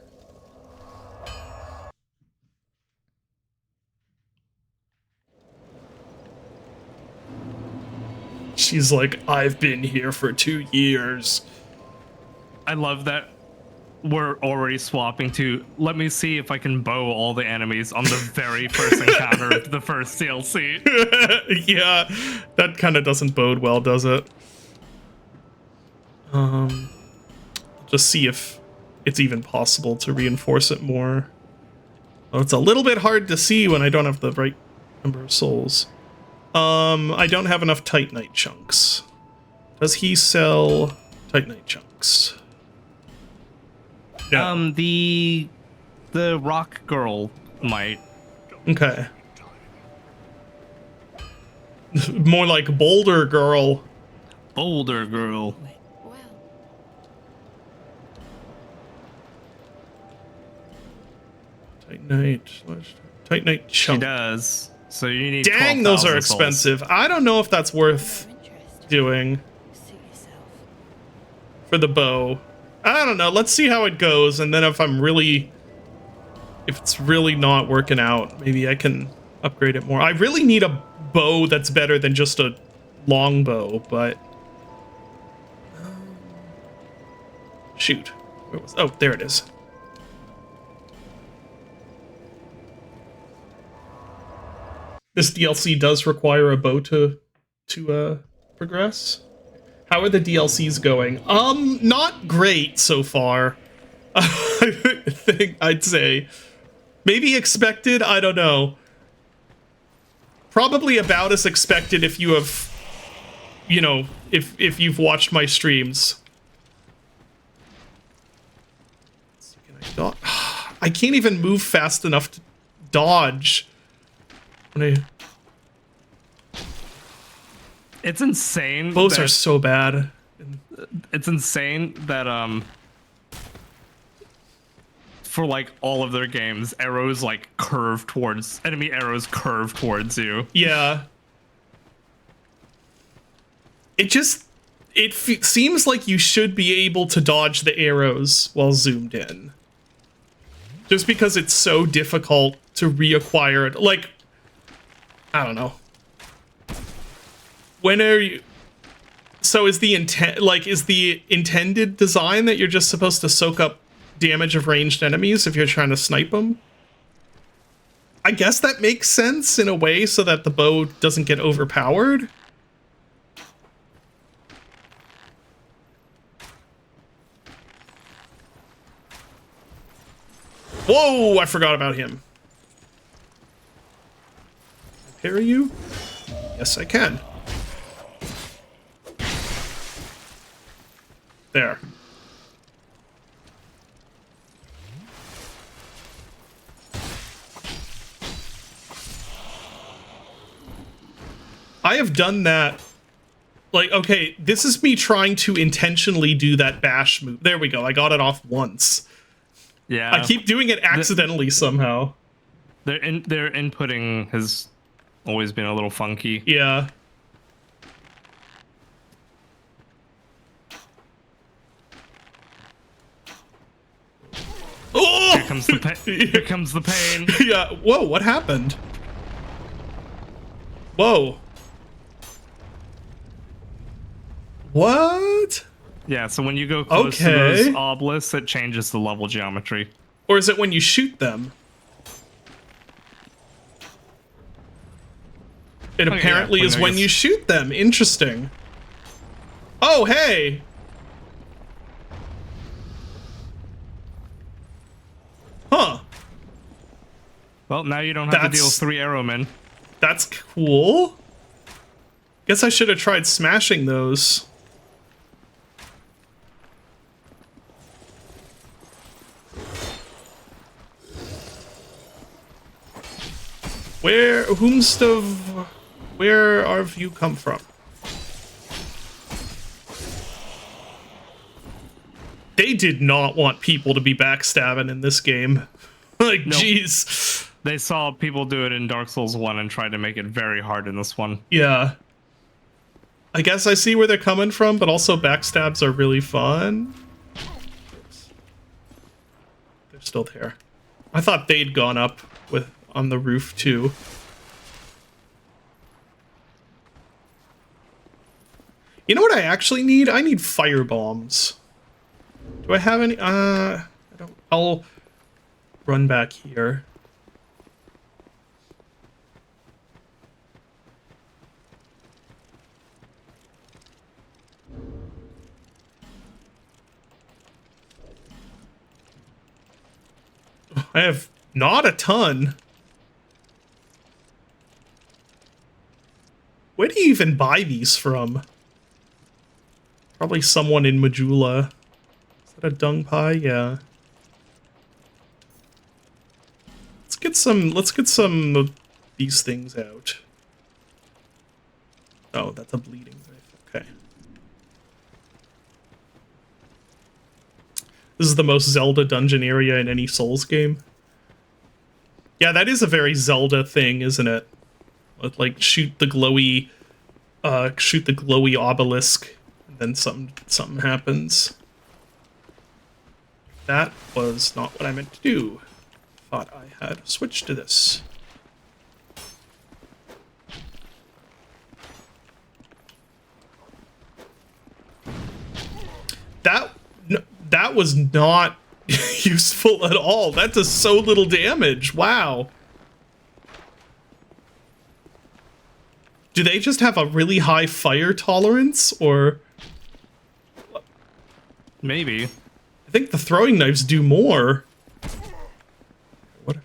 She's like, I've been here for 2 years. I love that we're already swapping to, let me see if I can bow all the enemies on the very first encounter of the first DLC. Yeah, that kind of doesn't bode well, does it? Just see if it's even possible to reinforce it more. Oh, it's a little bit hard to see when I don't have the right number of souls. I don't have enough Titanite chunks. Does he sell Titanite chunks? No. The rock girl might. Okay. More like Boulder Girl. Boulder girl. Well, Titanite She chunk. does. So you need. Dang, those are 12,000 souls. expensive. I don't know if that's worth your interest. doing Suit yourself. for the bow. I don't know. Let's see how it goes, and then if it's really not working out, maybe I can upgrade it more. I really need a bow that's better than just a longbow, but shoot, where was? Oh, there it is. This DLC does require a bow to progress. How are the DLCs going? Not great so far. I think I'd say maybe expected. I don't know. Probably about as expected if you have, you know, if you've watched my streams. Can I can't even move fast enough to dodge. It's insane. Bows are so bad. It's insane that for like all of their games, arrows like curve towards enemy arrows curve towards you. Yeah. It seems like you should be able to dodge the arrows while zoomed in. Just because it's so difficult to reacquire it. Like, I don't know. When are you... So is the intended design that you're just supposed to soak up damage of ranged enemies if you're trying to snipe them? I guess that makes sense in a way so that the bow doesn't get overpowered. Whoa, I forgot about him. Parry you? Yes, I can. There. I have done that. Like, okay, this is me trying to intentionally do that bash move. There we go. I got it off once. Yeah. I keep doing it accidentally somehow. Their inputting has always been a little funky. Yeah. Oh! Here comes the pain. Here comes the pain. Yeah. Whoa, what happened? Whoa. What? Yeah, so when you go close to those obelisks, it changes the level geometry. Or is it when you shoot them? It apparently is when you shoot them. Interesting. Oh, hey! Huh. Well, now you don't have to deal with 3 arrowmen. That's cool. Guess I should have tried smashing those. Where have you come from? They did not want people to be backstabbing in this game. Like, jeez. They saw people do it in Dark Souls 1 and tried to make it very hard in this one. Yeah. I guess I see where they're coming from, but also backstabs are really fun. They're still there. I thought they'd gone up on the roof too. You know what I actually need? I need fire bombs. Do I have any? I don't. I'll run back here. I have not a ton. Where do you even buy these from? Probably someone in Majula. Is that a dung pie? Yeah. Let's get some of these things out. Oh, that's a bleeding knife. Okay. This is the most Zelda dungeon area in any Souls game. Yeah, that is a very Zelda thing, isn't it? Like shoot the glowy obelisk, and then something happens. That was not what I meant to do. Thought I had switched to this. that was not useful at all. That does so little damage. Wow. Do they just have a really high fire tolerance, or? Maybe. I think the throwing knives do more. What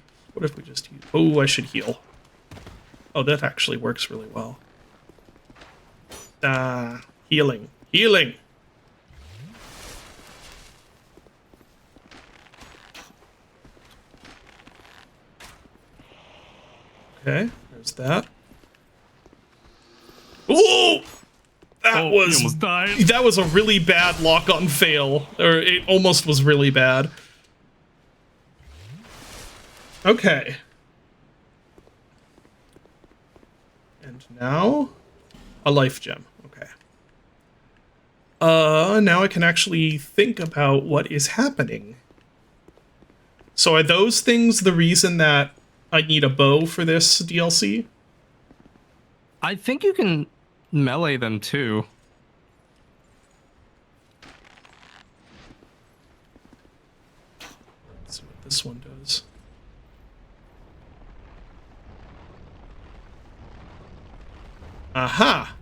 if we just use... Oh, I should heal. Oh, that actually works really well. Healing. Healing! Okay, there's that. Ooh! That You was... almost died. That was a really bad lock-on fail. Or it almost was really bad. Okay. And now... a life gem. Okay. Now I can actually think about what is happening. So are those things the reason that I need a bow for this DLC? I think you can melee them too. Let's see what this one does. Aha!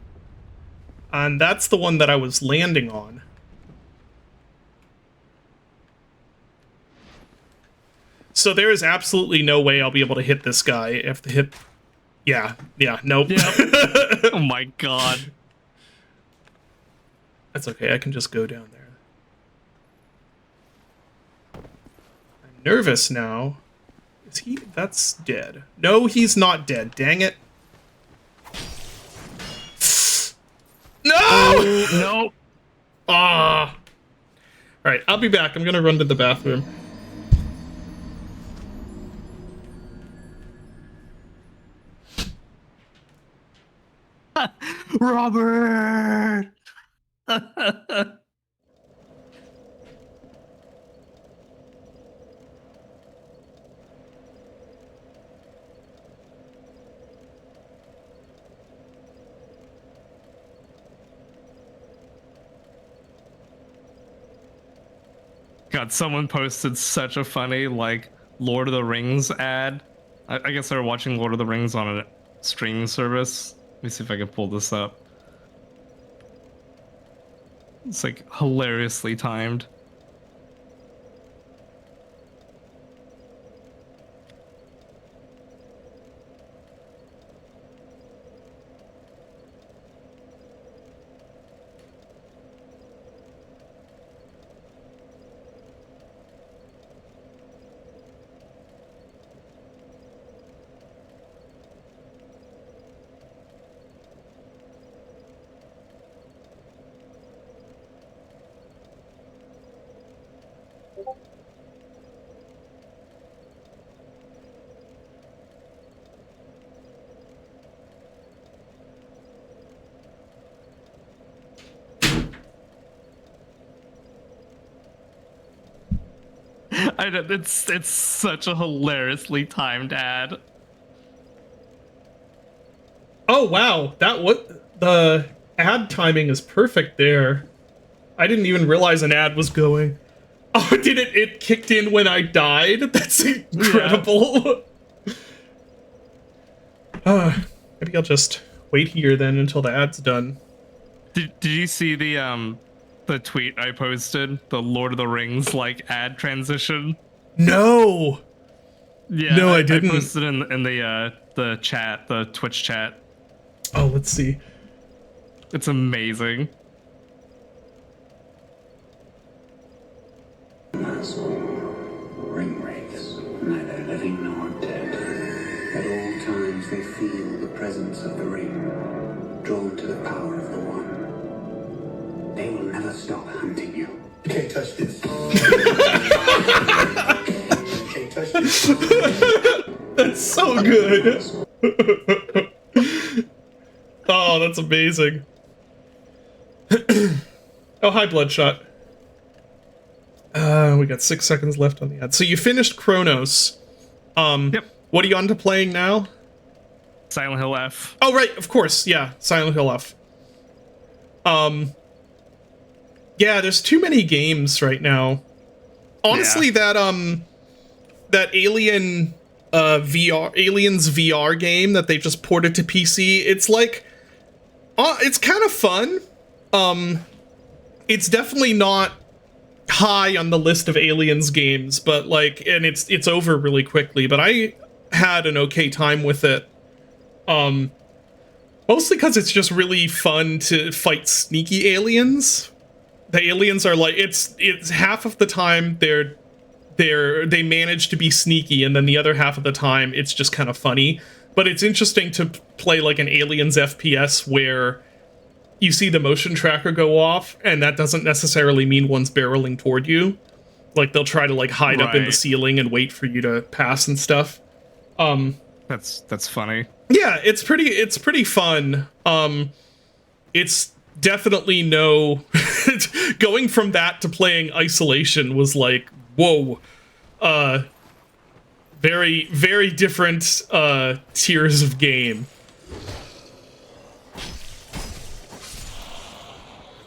And that's the one that I was landing on. So there is absolutely no way I'll be able to hit this guy if the hit... Yeah, nope. Yep. Oh my god. That's okay, I can just go down there. I'm nervous now. Is he... That's dead. No, he's not dead, dang it. No! No. Ah! Alright, I'll be back. I'm gonna run to the bathroom. Robert. God, someone posted such a funny, like, Lord of the Rings ad. I guess they were watching Lord of the Rings on a streaming service. Let me see if I can pull this up. It's, like, hilariously timed. I know, it's such a hilariously timed ad. Oh, wow. The ad timing is perfect there. I didn't even realize an ad was going. Oh, it kicked in when I died? That's incredible. Yeah. Maybe I'll just wait here then until the ad's done. Did you see the tweet I posted? The Lord of the Rings like ad transition? No. Yeah. No, I didn't. I posted in the chat, the Twitch chat. Oh, let's see. It's amazing. Ring wraiths, neither living nor dead. At all times they feel the presence of the ring, drawn to the power of the one. They will never stop hunting you. You can't touch this. You can't touch this. That's so good. Oh, that's amazing. Oh, hi, Bloodshot. We got 6 seconds left on the ad. So you finished Chronos. Yep. What are you on to playing now? Silent Hill F. Oh, right, of course, yeah, Silent Hill F. Yeah, there's too many games right now honestly, that Alien Aliens VR game that they just ported to PC, it's like, it's kind of fun. It's definitely not high on the list of Aliens games, but like, and it's over really quickly, but I had an okay time with it. Mostly because it's just really fun to fight sneaky aliens. The aliens are like, it's half of the time they manage to be sneaky, and then the other half of the time it's just kind of funny. But it's interesting to play like an Aliens FPS where you see the motion tracker go off, and that doesn't necessarily mean one's barreling toward you. Like, they'll try to like hide up in the ceiling and wait for you to pass and stuff. That's funny. Yeah, it's pretty fun. It's definitely no going from that to playing Isolation was like, whoa. Very, very different tiers of game.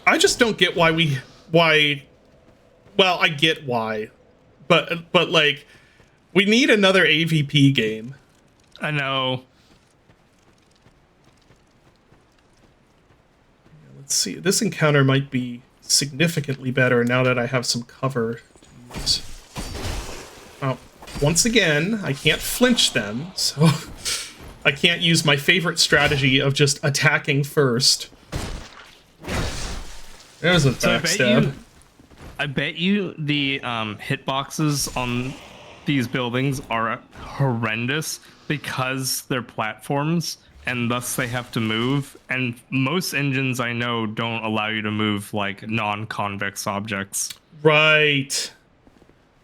I just don't get why well, I get why. But like, we need another AVP game. I know. Let's see. This encounter might be significantly better now that I have some cover to use. Oh, once again, I can't flinch them, so I can't use my favorite strategy of just attacking first. There's a backstab. I bet you the hitboxes on these buildings are horrendous because they're platforms, and thus they have to move. And most engines I know don't allow you to move like non-convex objects. Right.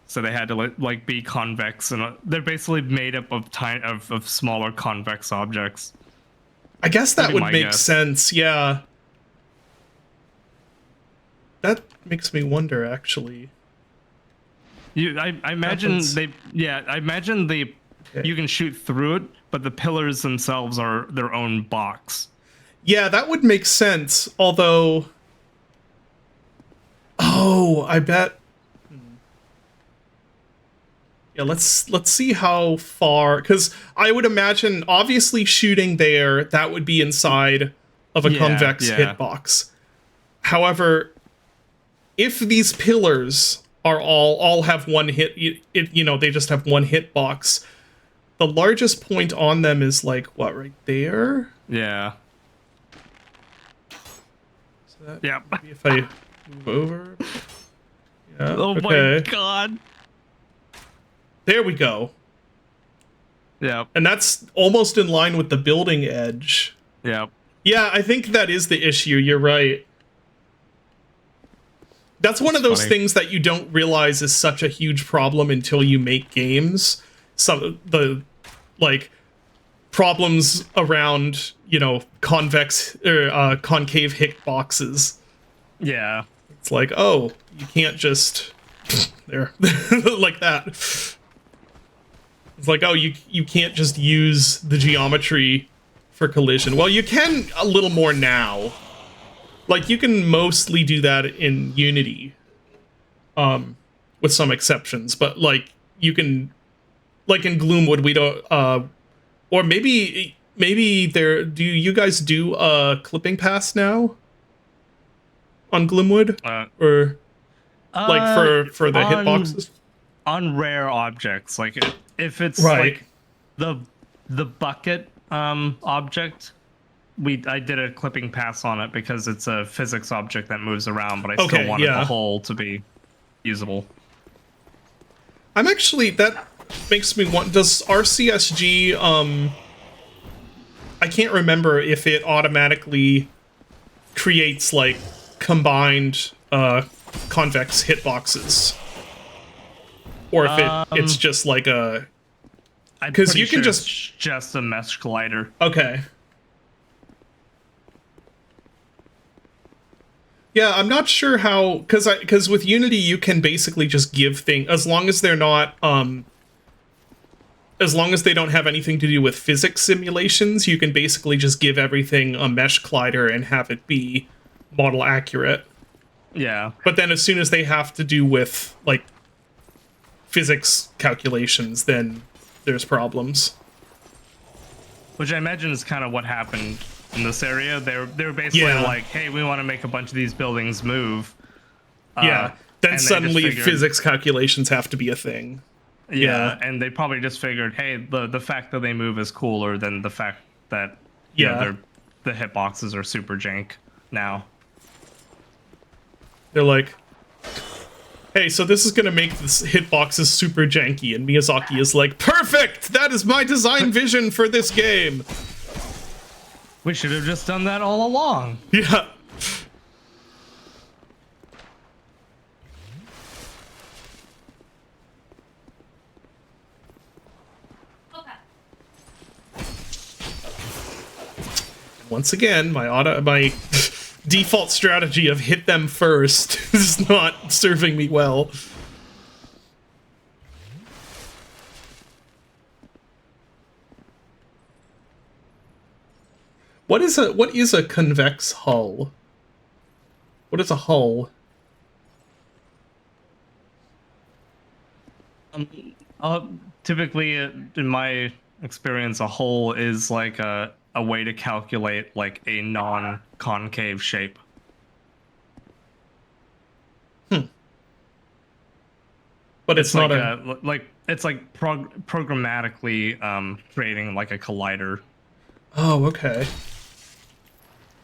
So they had to like be convex, and they're basically made up of of smaller convex objects. I guess that would my make guess. sense. Yeah. That makes me wonder, actually. I imagine Happens. I imagine Okay. you can shoot through it, but the pillars themselves are their own box. Yeah, that would make sense. Although, oh, I bet. Yeah, let's see how far, because I would imagine, obviously, shooting there, that would be inside of a convex hitbox. However, if these pillars are all have one hit, they just have one hitbox. The largest point on them is like what, right there? Yeah. So that, Yep. maybe if I move over. Yeah. Oh okay. my god. There we go. Yep. And that's almost in line with the building edge. Yep. Yeah, I think that is the issue. You're right. That's one of those funny. things that you don't realize is such a huge problem until you make games. Some the like problems around, convex or concave hitboxes. Yeah. It's like, oh, you can't just there like that. It's like, oh, you can't just use the geometry for collision. Well, you can a little more now. Like, you can mostly do that in Unity, with some exceptions. But like, you can, like in Gloomwood, we don't. Or maybe there. Do you guys do clipping pass now on Gloomwood, or like for the hitboxes? On rare objects, like if it's Right. like the bucket object, I did a clipping pass on it because it's a physics object that moves around, but I Okay, still wanted yeah. the hole to be usable. I'm actually, that makes me want, does RCSG, I can't remember if it automatically creates like combined convex hitboxes, or if it's just like a, I'm 'Cause pretty you can sure just- it's just a mesh collider. okay. Yeah, I'm not sure how, because with Unity you can basically just give things, as long as they're not as long as they don't have anything to do with physics simulations, you can basically just give everything a mesh collider and have it be model accurate. Yeah. But then as soon as they have to do with like physics calculations, then there's problems. Which I imagine is kind of what happened in this area. They were basically Yeah. like, hey, we want to make a bunch of these buildings move. Yeah. Then and they suddenly just figured- physics calculations have to be a thing. Yeah, and they probably just figured, hey, the fact that they move is cooler than the fact that you know, the hitboxes are super jank now. They're like, hey, so this is gonna make this hitboxes super janky, and Miyazaki is like, perfect! That is my design vision for this game! We should have just done that all along. Yeah. Once again, my default strategy of hit them first is not serving me well. What is a convex hull? What is a hull? Typically, in my experience, a hole is like a way to calculate like a non-concave shape. But it's not it's like programmatically creating like a collider Oh, okay.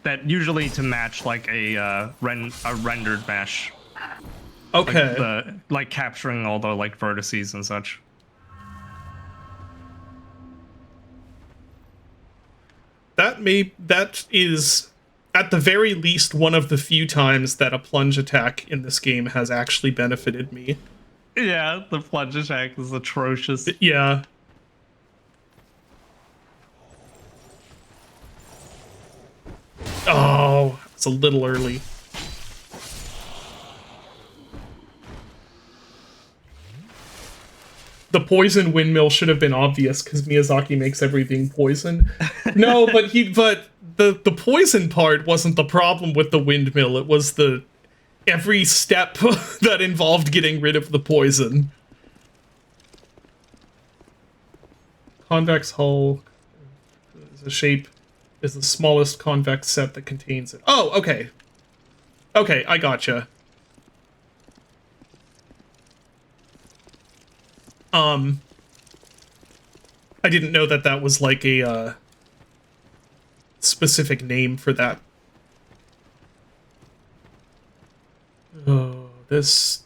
that usually to match like a rendered mesh. Okay. Like capturing all the like vertices and such. That is at the very least one of the few times that a plunge attack in this game has actually benefited me. Yeah, the plunge attack is atrocious. Yeah. Oh, it's a little early. The poison windmill should have been obvious because Miyazaki makes everything poison. No, but the poison part wasn't the problem with the windmill. It was the every step that involved getting rid of the poison. Convex hull is a shape is the smallest convex set that contains it. Oh, okay. Okay, I gotcha. I didn't know that that was like a specific name for that. Oh, this...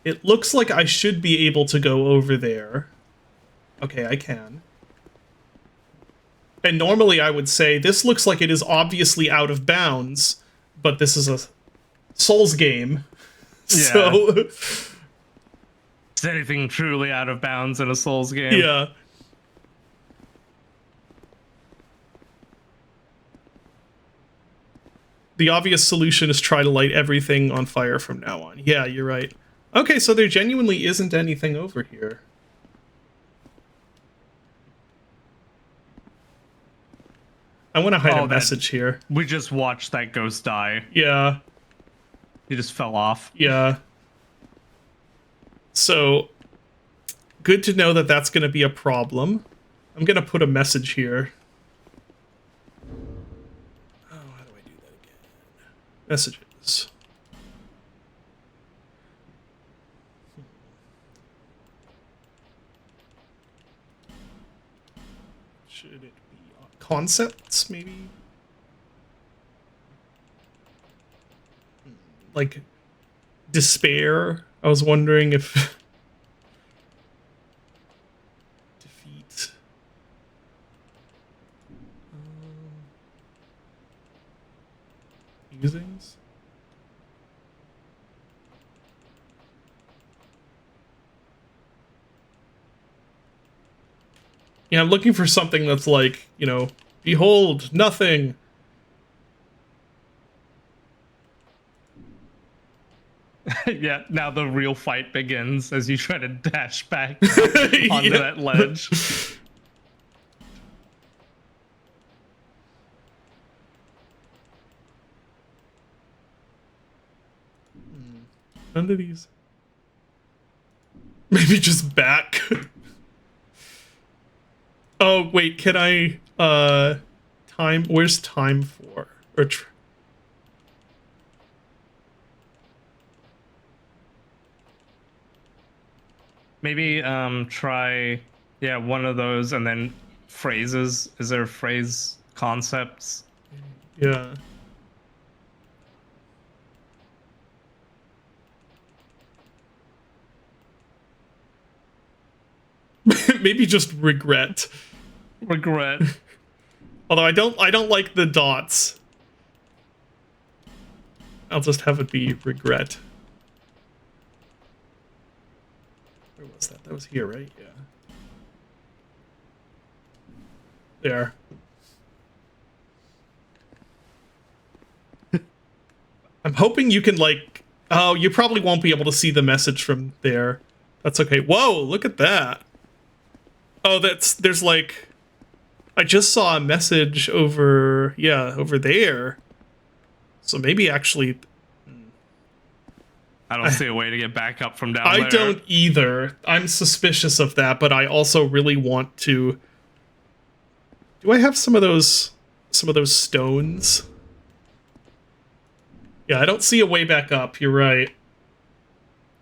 It looks like I should be able to go over there. Okay, I can. And normally I would say, this looks like it is obviously out of bounds, but this is a Souls game. Yeah. So... Is anything truly out of bounds in a Souls game? Yeah. The obvious solution is try to light everything on fire from now on. Yeah, you're right. Okay, so there genuinely isn't anything over here. I want to hide a message here. We just watched that ghost die. Yeah, He just fell off. yeah. So, good to know that that's going to be a problem. I'm going to put a message here. Oh, how do I do that again? Messages. Should it be concepts, maybe? Like despair. I was wondering if defeat. Musings. Yeah, I'm looking for something that's like, you know, behold, nothing. Yeah, now the real fight begins as you try to dash back onto Yeah. that ledge. None of these. Maybe just back. Oh, wait, can I, time, where's time for? Or Maybe try one of those and then phrases. Is there phrase concepts? yeah. Maybe just regret. Regret. Although I don't like the dots. I'll just have it be regret. Where was that? That was here, right? Yeah. There. I'm hoping you can, like... Oh, you probably won't be able to see the message from there. That's okay. Whoa, look at that. Oh, there's like... I just saw a message over... Yeah, over there. So maybe actually... I don't see a way to get back up from down there. I don't either. I'm suspicious of that, but I also really want to... Do I have some of those stones? Yeah, I don't see a way back up. You're right.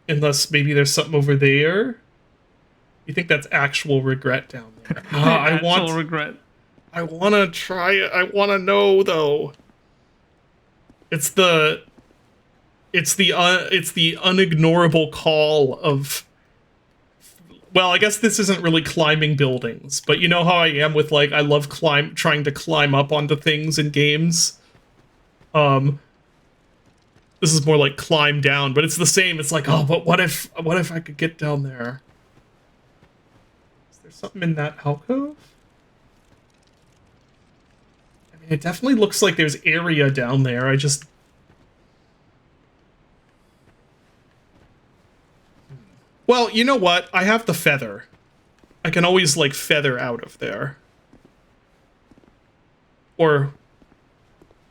Unless maybe there's something over there. You think that's actual regret down there? Actual regret. I want to try it. I want to know though. It's the unignorable call of... Well, I guess this isn't really climbing buildings, but you know how I am with, like, I love trying to climb up onto things in games. This is more like climb down, but it's the same. It's like, oh, but what if I could get down there? Is there something in that alcove? I mean, it definitely looks like there's area down there. I just... Well, you know what? I have the feather. I can always, like, feather out of there. Or...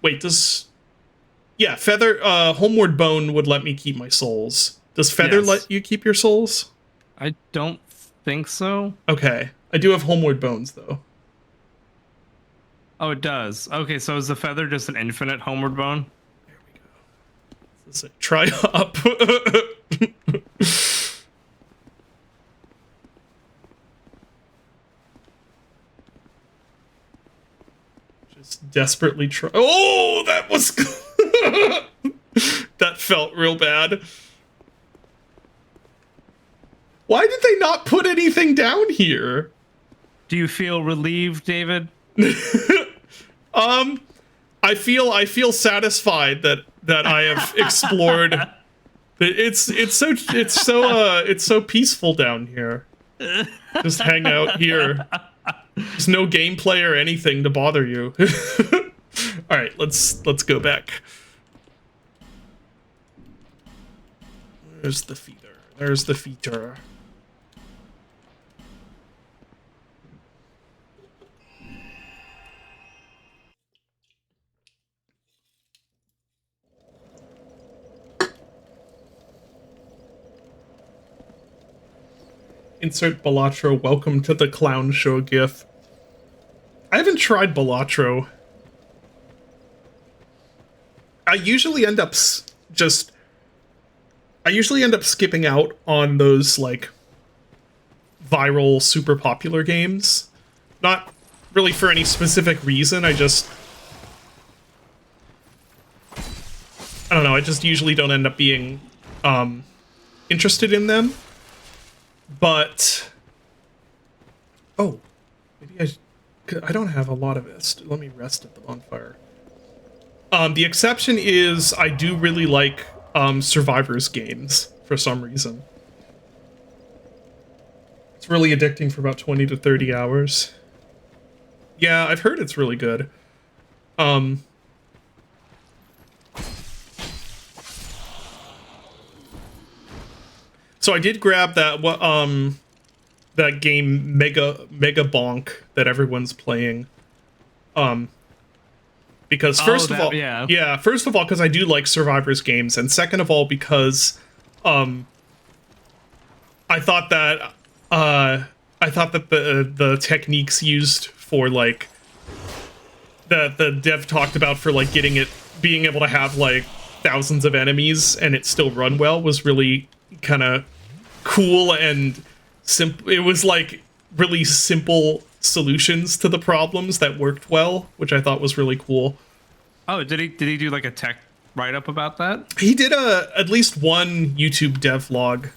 Wait, does... Yeah, feather... Homeward Bone would let me keep my souls. Does feather let you keep your souls? I don't think so. Okay. I do have Homeward Bones, though. Oh, it does. Okay, so is the feather just an infinite homeward bone? There we go. This is try up. Just desperately try. Oh, that was... That felt real bad. Why did they not put anything down here? Do you feel relieved, David? I feel satisfied that I have explored. It's so peaceful down here. Just hang out here. There's no gameplay or anything to bother you. All right, let's go back. There's the feeder. There's the feeder. Insert Balatro welcome to the clown show gif. I haven't tried Balatro. I usually end up skipping out on those, like, viral, super popular games. Not really for any specific reason, I don't know, I just usually don't end up being, interested in them. But... Oh. Maybe I don't have a lot of it. Let me rest at the bonfire. The exception is I do really like Survivors games for some reason. It's really addicting for about 20 to 30 hours. Yeah, I've heard it's really good. So I did grab that that game Mega Bonk that everyone's playing. Because first of all, because I do like Survivors games, and second of all, because I I thought that the techniques used for like the dev talked about for like being able to have like thousands of enemies and it still run well was really kind of cool and simple. It was like really simple solutions to the problems that worked well, which I thought was really cool. Oh, did he do like a tech write-up about that? He did at least one YouTube dev log.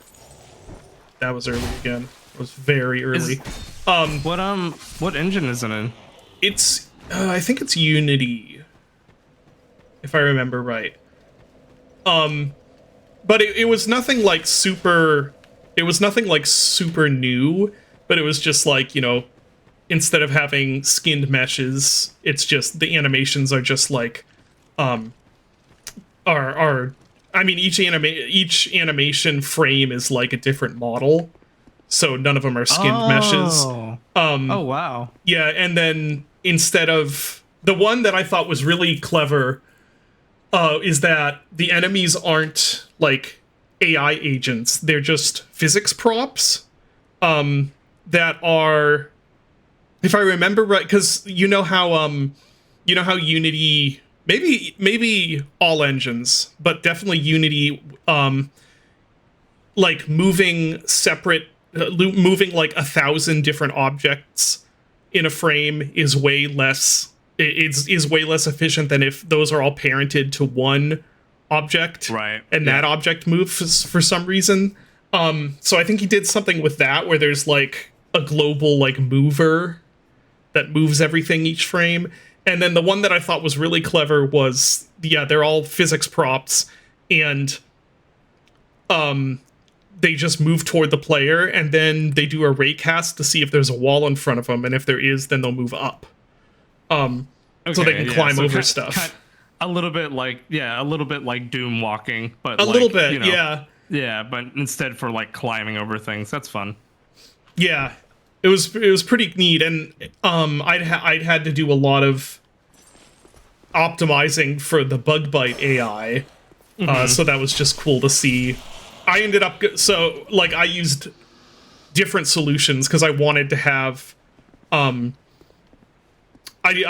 That was early again. It was very early. What engine is it in? It's I think it's Unity, if I remember right. But it was nothing like super. It was nothing like super new. But it was just like, you know, instead of having skinned meshes, it's just the animations are just like, I mean, each animation frame is like a different model. So none of them are skinned meshes. Oh wow. Yeah, and then instead of the one that I thought was really clever is that the enemies aren't like AI agents; they're just physics props that are, if I remember right, because you know how Unity, maybe all engines, but definitely Unity, like moving like 1,000 different objects in a frame is way less way less efficient than if those are all parented to one object, right? And that object moves for some reason. So I think he did something with that where there's like a global like mover that moves everything each frame. And then the one that I thought was really clever was, yeah, they're all physics props, and they just move toward the player, and then they do a ray cast to see if there's a wall in front of them, and if there is, then they'll move up. So they can climb over stuff. A little bit like Doom walking, but a little bit, you know, yeah. Yeah, but instead for like climbing over things. That's fun. Yeah. It was pretty neat, and I'd had to do a lot of optimizing for the bug bite AI, so that was just cool to see. I ended up I used different solutions because I wanted to have, I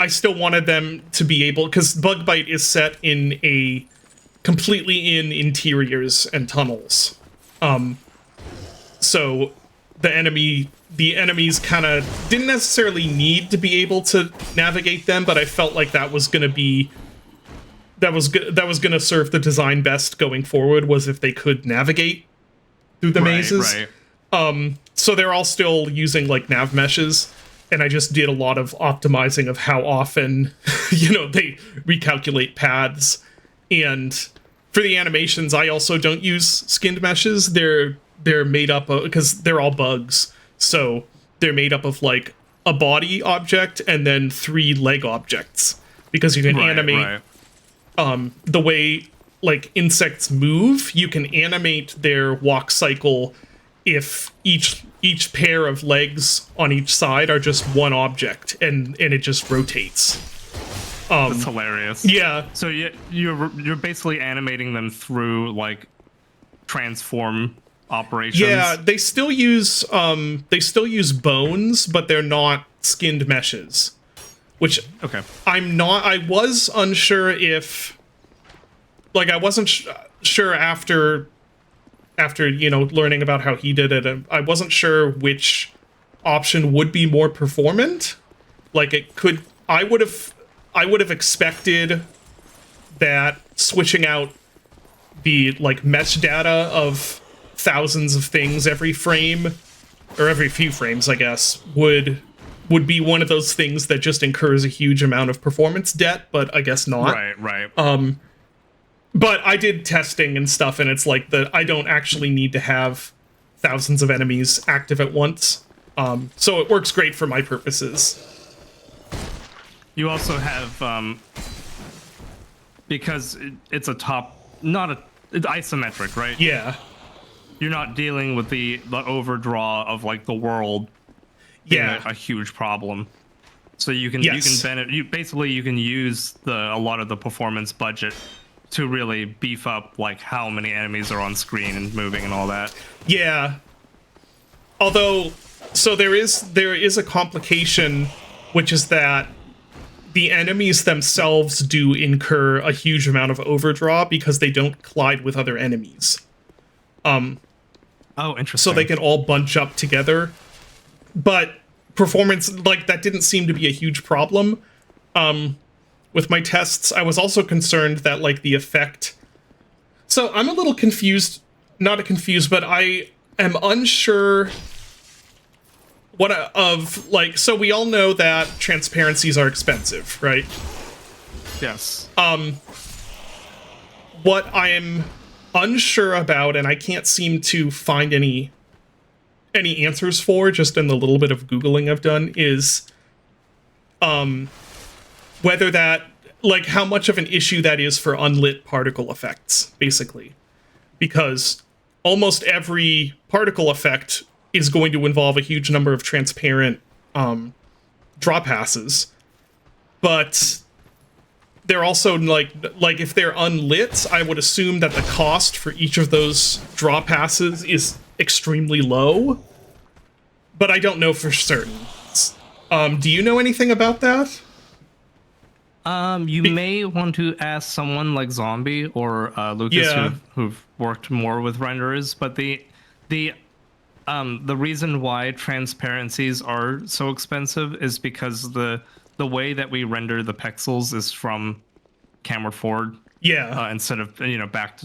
still wanted them to be able, because bug bite is set completely in interiors and tunnels, so the enemies kind of didn't necessarily need to be able to navigate them, but I felt like that was going to serve the design best going forward, was if they could navigate through the mazes. Right. So they're all still using like nav meshes, and I just did a lot of optimizing of how often they recalculate paths. And for the animations, I also don't use skinned meshes. They're made up of, because they're all bugs. So they're made up of like a body object and then 3 leg objects, because you can animate the way like insects move. You can animate their walk cycle if each pair of legs on each side are just one object, and it just rotates. That's hilarious. Yeah. So you're basically animating them through like transform operations. Yeah, they still use bones, but they're not skinned meshes. Which I was unsure if, like, I wasn't sure after learning about how he did it. I wasn't sure which option would be more performant. Like, I would have expected that switching out the like mesh data of thousands of things every frame, or every few frames, I guess, would be one of those things that just incurs a huge amount of performance debt, but I guess not. Right. But I did testing and stuff, and it's like I don't actually need to have thousands of enemies active at once. So it works great for my purposes. You also have, because it's it's isometric, right? Yeah. You're not dealing with the overdraw of like the world. Yeah. A huge problem. So you can Yes. you can use a lot of the performance budget to really beef up like how many enemies are on screen and moving and all that. Yeah. although, so there is a complication, which is that the enemies themselves do incur a huge amount of overdraw because they don't collide with other enemies. Oh, interesting. So they can all bunch up together. But performance, like, that didn't seem to be a huge problem. With my tests, I was also concerned that, like, the effect... So I'm a little confused, not confused, but I am unsure so we all know that transparencies are expensive, right? Yes. What I'm unsure about, and I can't seem to find any answers for, just in the little bit of Googling I've done, is whether that, like, how much of an issue that is for unlit particle effects, basically. Because almost every particle effect is going to involve a huge number of transparent draw passes. But they're also, like if they're unlit, I would assume that the cost for each of those draw passes is extremely low. But I don't know for certain. Do you know anything about that? You may want to ask someone like Zombie or Lucas, Yeah. who've worked more with renderers. But the reason why transparencies are so expensive is because the way that we render the pixels is from camera forward, Yeah. instead of back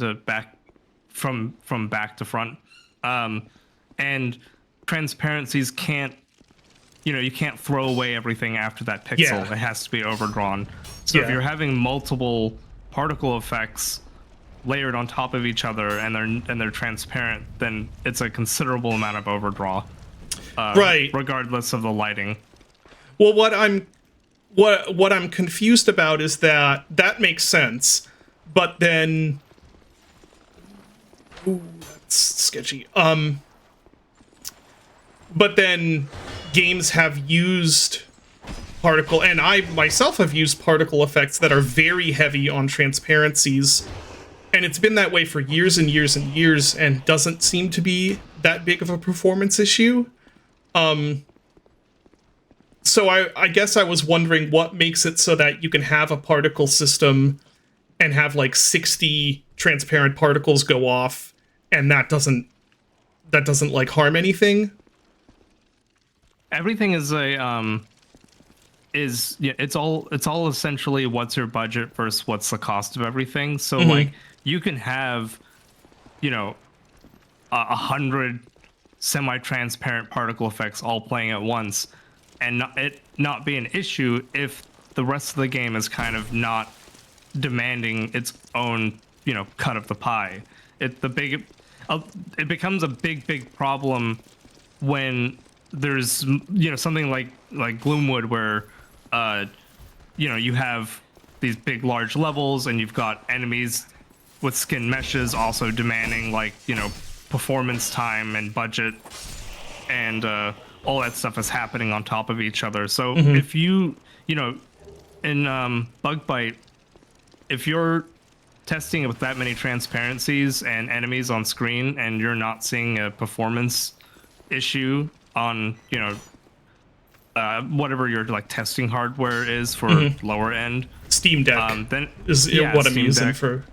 from back to front, and transparencies can't. You can't throw away everything after that pixel. Yeah. It has to be overdrawn. So if Yeah. you're having multiple particle effects layered on top of each other and they're transparent, then it's a considerable amount of overdraw. Right. Regardless of the lighting. Well, what I'm confused about is that makes sense, but then, ooh, that's sketchy. But then games have used particle, and I myself have used particle effects that are very heavy on transparencies, and it's been that way for years and years and years, and doesn't seem to be that big of a performance issue. So I guess I was wondering what makes it so that you can have a particle system and have like 60 transparent particles go off, and that doesn't like harm anything. Everything is it's all essentially what's your budget versus what's the cost of everything. So like you can have 100 semi-transparent particle effects all playing at once and it not be an issue if the rest of the game is kind of not demanding its own cut of the pie. It becomes a big problem when there's something like Gloomwood where you have these big large levels and you've got enemies with skin meshes also demanding performance time and budget, and all that stuff is happening on top of each other. So if in Bug Bite, if you're testing with that many transparencies and enemies on screen and you're not seeing a performance issue on whatever your testing hardware is for lower end Steam Deck then is what I'm Steam using Deck, for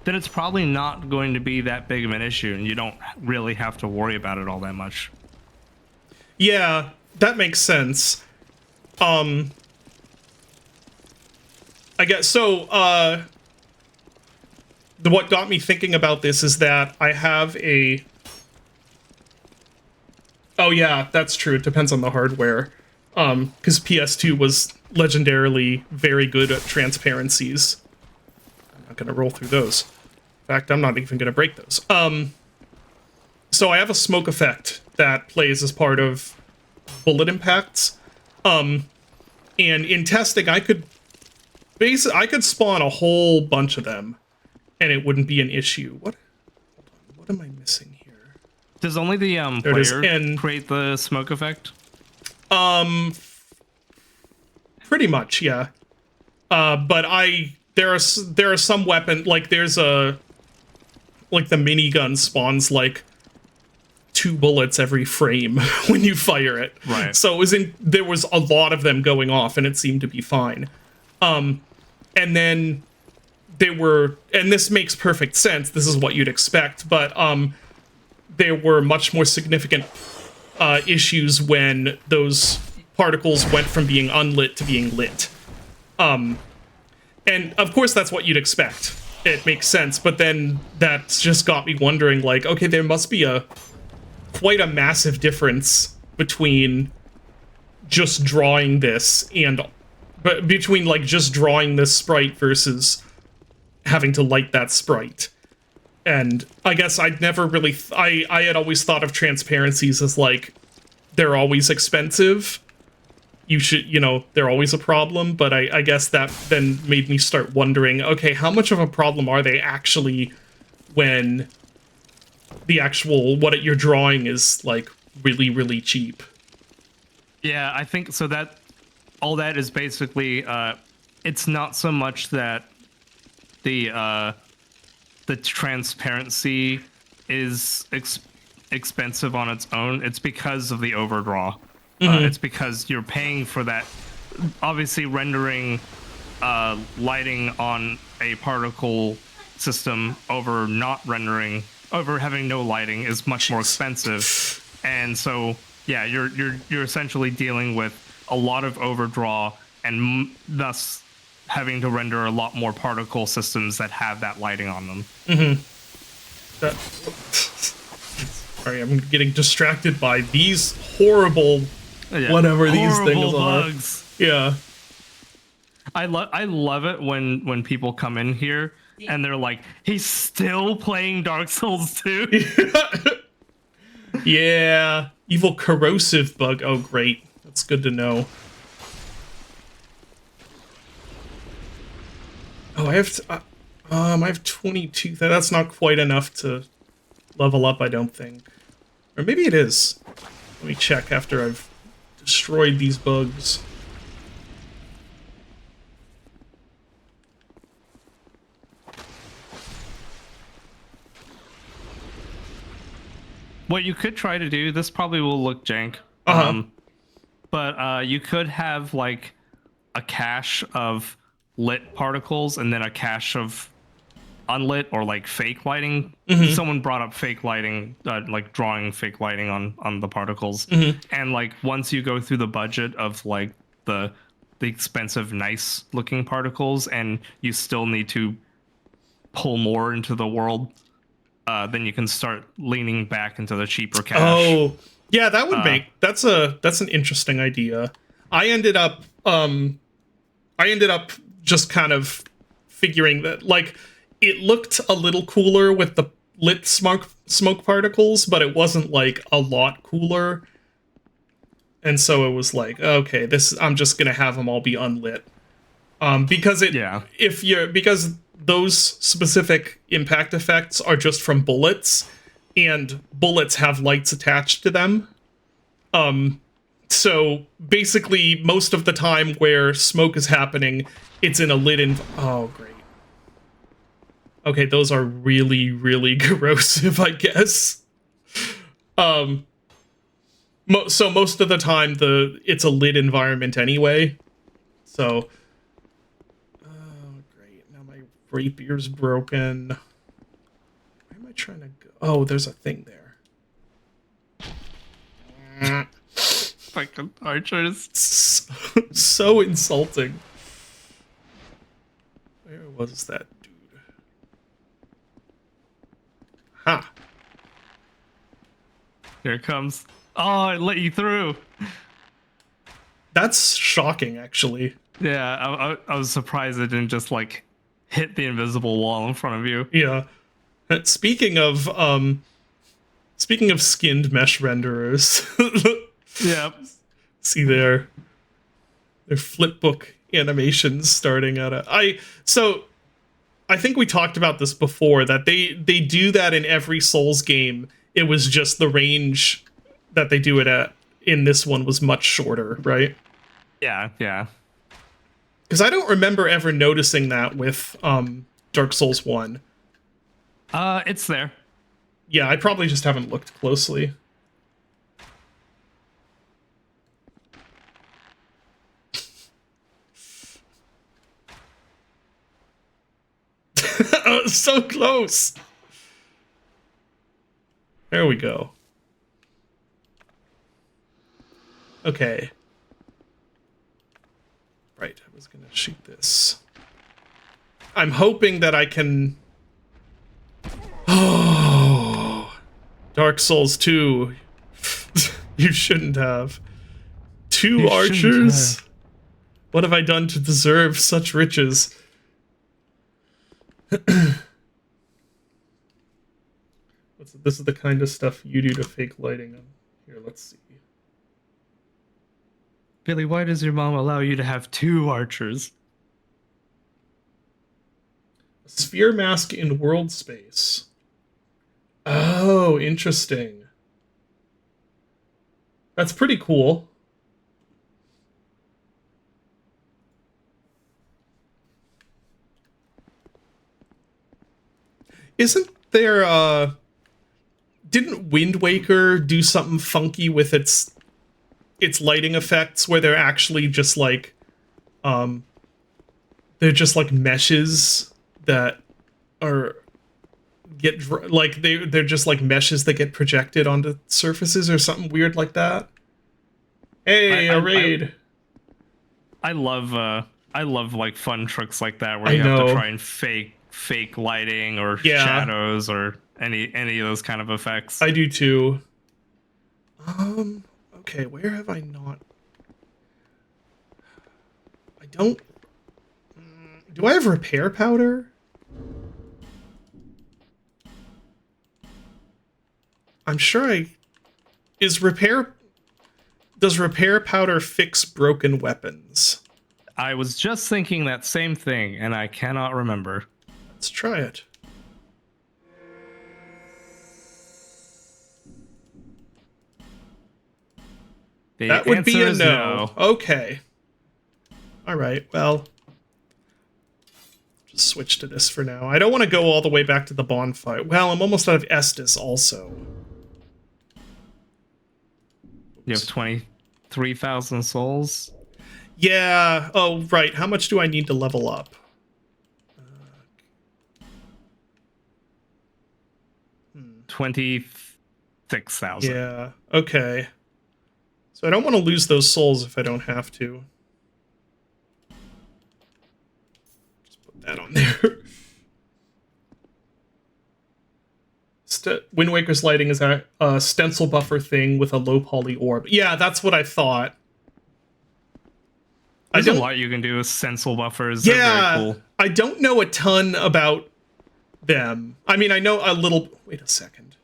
then it's probably not going to be that big of an issue and you don't really have to worry about it all that much. Yeah, that makes sense. I guess so. What got me thinking about this is that I have a. Oh yeah, that's true. It depends on the hardware. Because PS2 was legendarily very good at transparencies. I'm not gonna roll through those. In fact, I'm not even gonna break those. So I have a smoke effect that plays as part of bullet impacts. And in testing, I could spawn a whole bunch of them, and it wouldn't be an issue. What am I missing here? Does only the player create the smoke effect? Pretty much, yeah. But there are some weapon, like there's the minigun spawns like 2 bullets every frame when you fire it. Right. So there was a lot of them going off, and it seemed to be fine. And then and this makes perfect sense. This is what you'd expect, but there were much more significant issues when those particles went from being unlit to being lit. And of course, that's what you'd expect. It makes sense, but then that's just got me wondering, like, okay, there must be quite a massive difference between just drawing this between like just drawing this sprite versus having to light that sprite. And I guess I'd never really I had always thought of transparencies as like they're always expensive. They're always a problem, but I guess that then made me start wondering, okay, how much of a problem are they actually when the actual what you're drawing is like really, really cheap? Yeah, I think so. That all that is basically it's not so much that the transparency is expensive on its own. It's because of the overdraw. It's because you're paying for that. Obviously, rendering lighting on a particle system over having no lighting is much more expensive, and so yeah, you're essentially dealing with a lot of overdraw and thus having to render a lot more particle systems that have that lighting on them. Sorry, I'm getting distracted by these horrible. Yeah. Whatever these Horrible things are. bugs. Yeah. I love it when people come in here and they're like, he's still playing Dark Souls 2? Yeah. Evil corrosive bug. Oh, great. That's good to know. Oh, I have 22. That's not quite enough to level up, I don't think. Or maybe it is. Let me check after I've destroyed these bugs. What you could try to do, this probably will look jank, but you could have like a cache of lit particles and then a cache of unlit or like fake lighting. Someone brought up fake lighting, like drawing fake lighting on the particles. And like once you go through the budget of like the expensive, nice looking particles, and you still need to pull more into the world, then you can start leaning back into the cheaper cache. Oh, yeah, that would that's an interesting idea. I ended up just kind of figuring that like it looked a little cooler with the lit smoke particles, but it wasn't like a lot cooler. And so it was like, okay, I'm just gonna have them all be unlit. Because those specific impact effects are just from bullets, and bullets have lights attached to them. So basically, most of the time where smoke is happening, it's in a lit oh, great. Okay, those are really, really corrosive, I guess. So most of the time, it's a lit environment anyway. So, oh, great. Now my rapier's broken. Where am I trying to go? Oh, there's a thing there. Fucking archers. So insulting. Where was that dude? Ha! Here it comes. Oh, it let you through. That's shocking, actually. Yeah, I was surprised it didn't just like hit the invisible wall in front of you. Yeah. Speaking of skinned mesh renderers. Yeah. See their flipbook animations starting at I think we talked about this before, that they do that in every Souls game. It was just the range that they do it at in this one was much shorter, right? Yeah. Because I don't remember ever noticing that with Dark Souls 1. It's there. Yeah, I probably just haven't looked closely. so close. There we go. Okay. Right, I was gonna shoot this. I'm hoping that I can... Oh, Dark Souls 2. You shouldn't have. Two You archers? shouldn't have. What have I done to deserve such riches? This is the kind of stuff you do to fake lighting. Here, let's see. Billy, why does your mom allow you to have 2 archers? Sphere mask in world space. Oh, interesting. That's pretty cool. Isn't there, didn't Wind Waker do something funky with its lighting effects where they're actually just like, they're just like meshes that are they're just like meshes that get projected onto surfaces or something weird like that. Hey, a raid. I love like fun tricks like that where I you have know. to try and fake lighting or shadows or any of those kind of effects. I do too. Okay, where have I not? I don't. Do I have repair powder? I'm sure I. Does repair powder fix broken weapons? I was just thinking that same thing, and I cannot remember. Let's try it. The That would be answer a is no. Okay. All right. Well, just switch to this for now. I don't want to go all the way back to the bonfire. Well, I'm almost out of Estus also. You have 23,000 souls. Yeah. Oh, right. How much do I need to level up? 26,000. Yeah. Okay. So I don't want to lose those souls if I don't have to. Just put that on there. Wind Waker's lighting is a stencil buffer thing with a low poly orb. Yeah, that's what I thought. There's a lot you can do with stencil buffers. They're very cool. I don't know a ton about them. I mean, I know a little. Wait a second.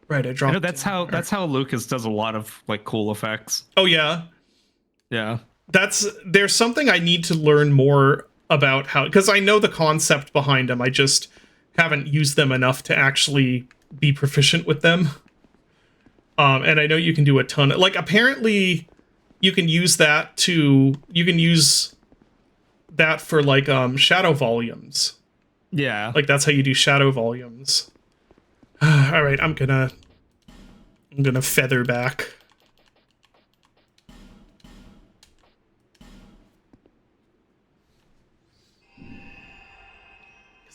Right, I dropped. You know, that's how Lucas does a lot of like cool effects. Oh yeah. Yeah. There's something I need to learn more about how, because I know the concept behind them. I just haven't used them enough to actually be proficient with them. And I know you can do a ton. Like apparently, you can use that for like shadow volumes. Yeah. Like that's how you do shadow volumes. All right, I'm gonna feather back.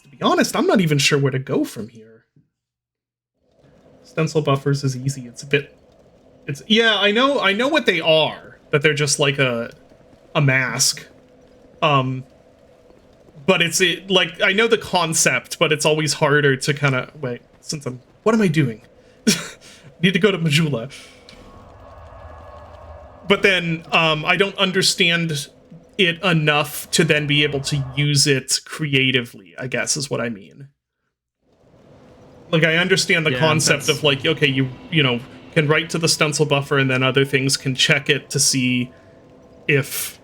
To be honest, I'm not even sure where to go from here. Stencil buffers is easy. Yeah, I know what they are. That they're just like a mask. But like I know the concept, but it's always harder to kind of wait. What am I doing? Need to go to Majula. But then I don't understand it enough to then be able to use it creatively, I guess is what I mean. Like I understand the concept of like, okay, you know, can write to the stencil buffer and then other things can check it to see if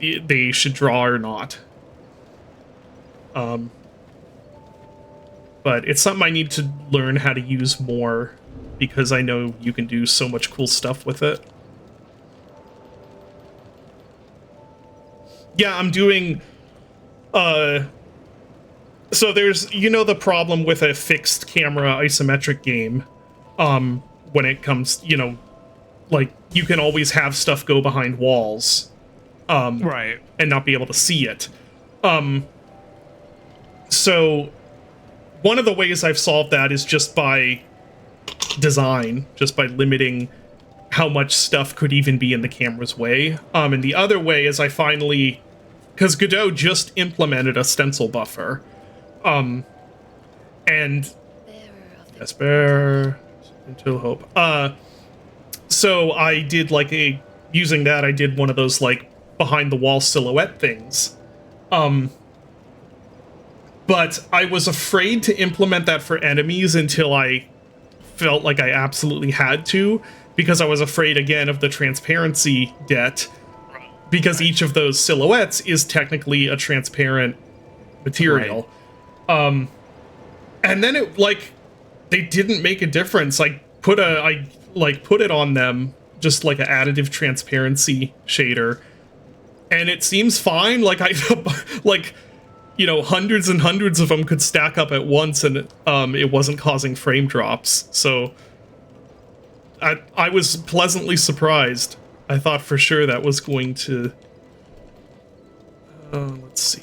they should draw or not. But it's something I need to learn how to use more because I know you can do so much cool stuff with it. Yeah, I'm doing so there's the problem with a fixed camera isometric game when it comes, like you can always have stuff go behind walls right, and not be able to see it. So one of the ways I've solved that is just by design, just by limiting how much stuff could even be in the camera's way. And the other way is I finally, because Godot just implemented a stencil buffer. And Esper until hope. So I did like using that, I did one of those like behind the wall silhouette things. But I was afraid to implement that for enemies until I felt like I absolutely had to, because I was afraid again of the transparency debt, because each of those silhouettes is technically a transparent material. Right. And then it like they didn't make a difference. I put it on them, just like an additive transparency shader, and it seems fine. Like hundreds and hundreds of them could stack up at once, and it wasn't causing frame drops. So I was pleasantly surprised. I thought for sure that was going to let's see.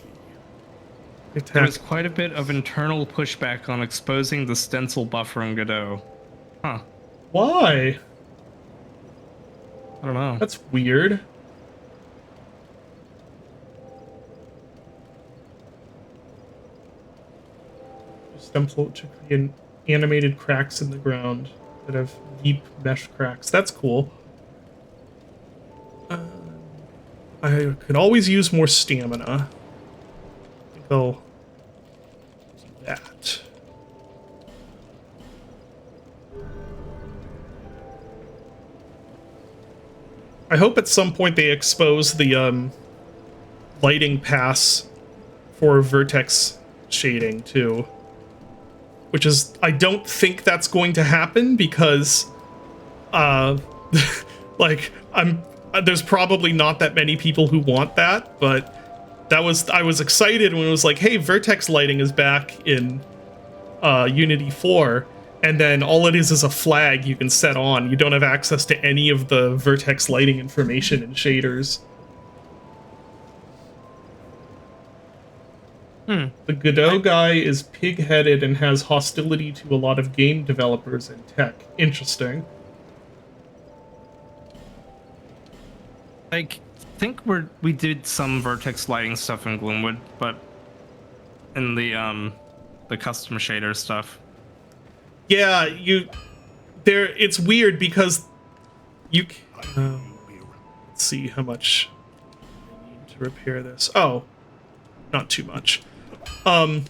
There was quite a bit of internal pushback on exposing the stencil buffer in Godot. Huh. Why? I don't know. That's weird. Stencil to create animated cracks in the ground that have deep mesh cracks. That's cool. I could always use more stamina. I think I'll do that. I hope at some point they expose the lighting pass for vertex shading too. Which is, I don't think that's going to happen because, there's probably not that many people who want that, but I was excited when it was like, hey, vertex lighting is back in Unity 4, and then all it is a flag you can set on. You don't have access to any of the vertex lighting information in shaders. The Godot guy is pig-headed and has hostility to a lot of game developers and tech. Interesting. I think we did some vertex lighting stuff in Gloomwood, but in the custom shader stuff. Yeah, it's weird because you. Let's see how much I need to repair this. Oh, not too much. Yeah,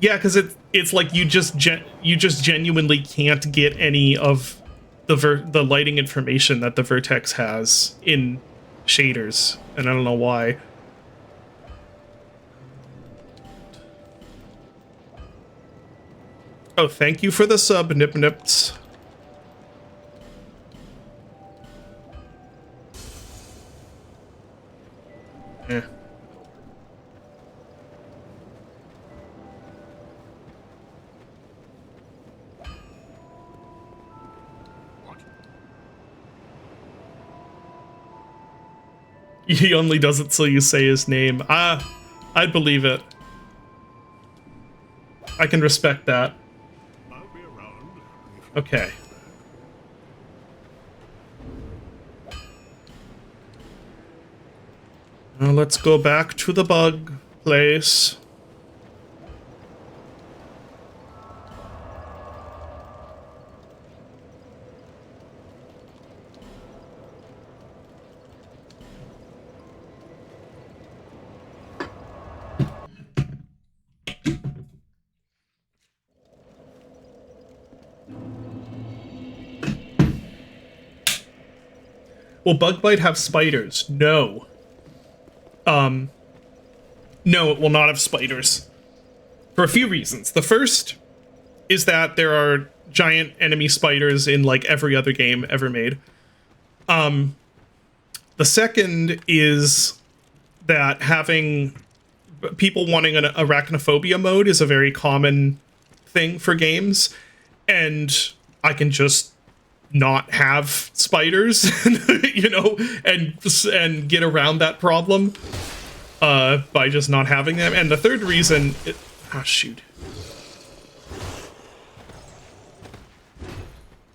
because it's like you just genuinely can't get any of the lighting information that the vertex has in shaders, and I don't know why. Oh, thank you for the sub, Nip Nips. Eh. He only does it so you say his name. I'd believe it. I can respect that. Okay. Now let's go back to the bug place. Will Bug Bite have spiders? No. No, it will not have spiders. For a few reasons. The first is that there are giant enemy spiders in like every other game ever made. The second is that having people wanting an arachnophobia mode is a very common thing for games, and I can just not have spiders, you know, and get around that problem. by just not having them. And the third reason, shoot.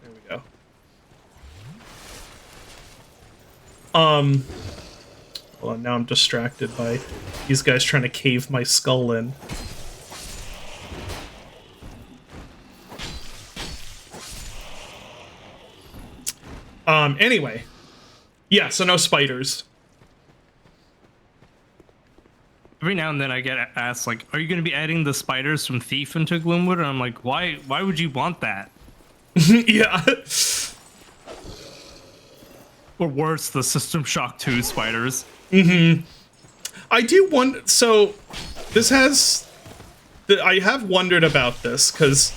There we go. Well, now I'm distracted by these guys trying to cave my skull in. Anyway. Yeah, so no spiders. Every now and then I get asked, like, are you going to be adding the spiders from Thief into Gloomwood? And I'm like, why would you want that? Yeah. Or worse, the System Shock 2 spiders. I do wonder, so this has, I have wondered about this, because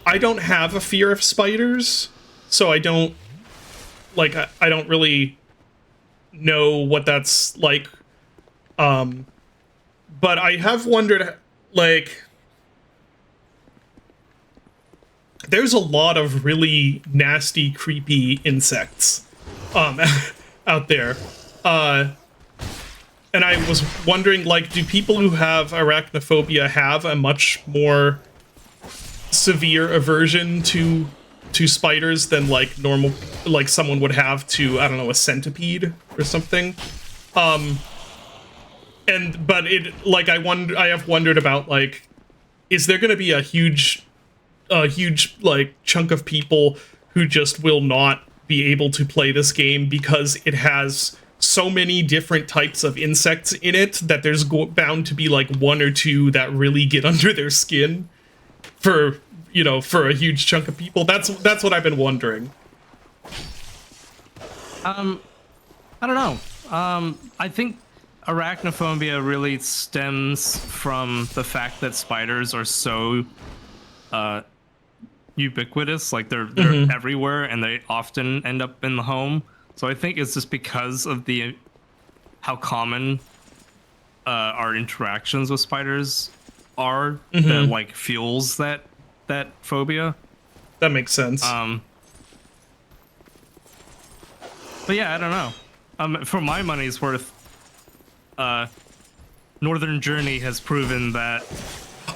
I don't have a fear of spiders, so I don't, like, I don't really know what that's like. But I have wondered, like, there's a lot of really nasty, creepy insects, out there. And I was wondering, like, do people who have arachnophobia have a much more severe aversion to spiders than, like, normal, like, someone would have to, I don't know, a centipede or something? But it, like, I have wondered about, like, is there going to be a huge, like, chunk of people who just will not be able to play this game because it has so many different types of insects in it that there's bound to be, like, one or two that really get under their skin for, you know, for a huge chunk of people? That's what I've been wondering. I don't know. I think arachnophobia really stems from the fact that spiders are so ubiquitous, like they're everywhere, and they often end up in the home. So I think it's just because of how common our interactions with spiders are that, like, fuels that phobia. That makes sense. But yeah, I don't know. For my money's worth, Northern Journey has proven that.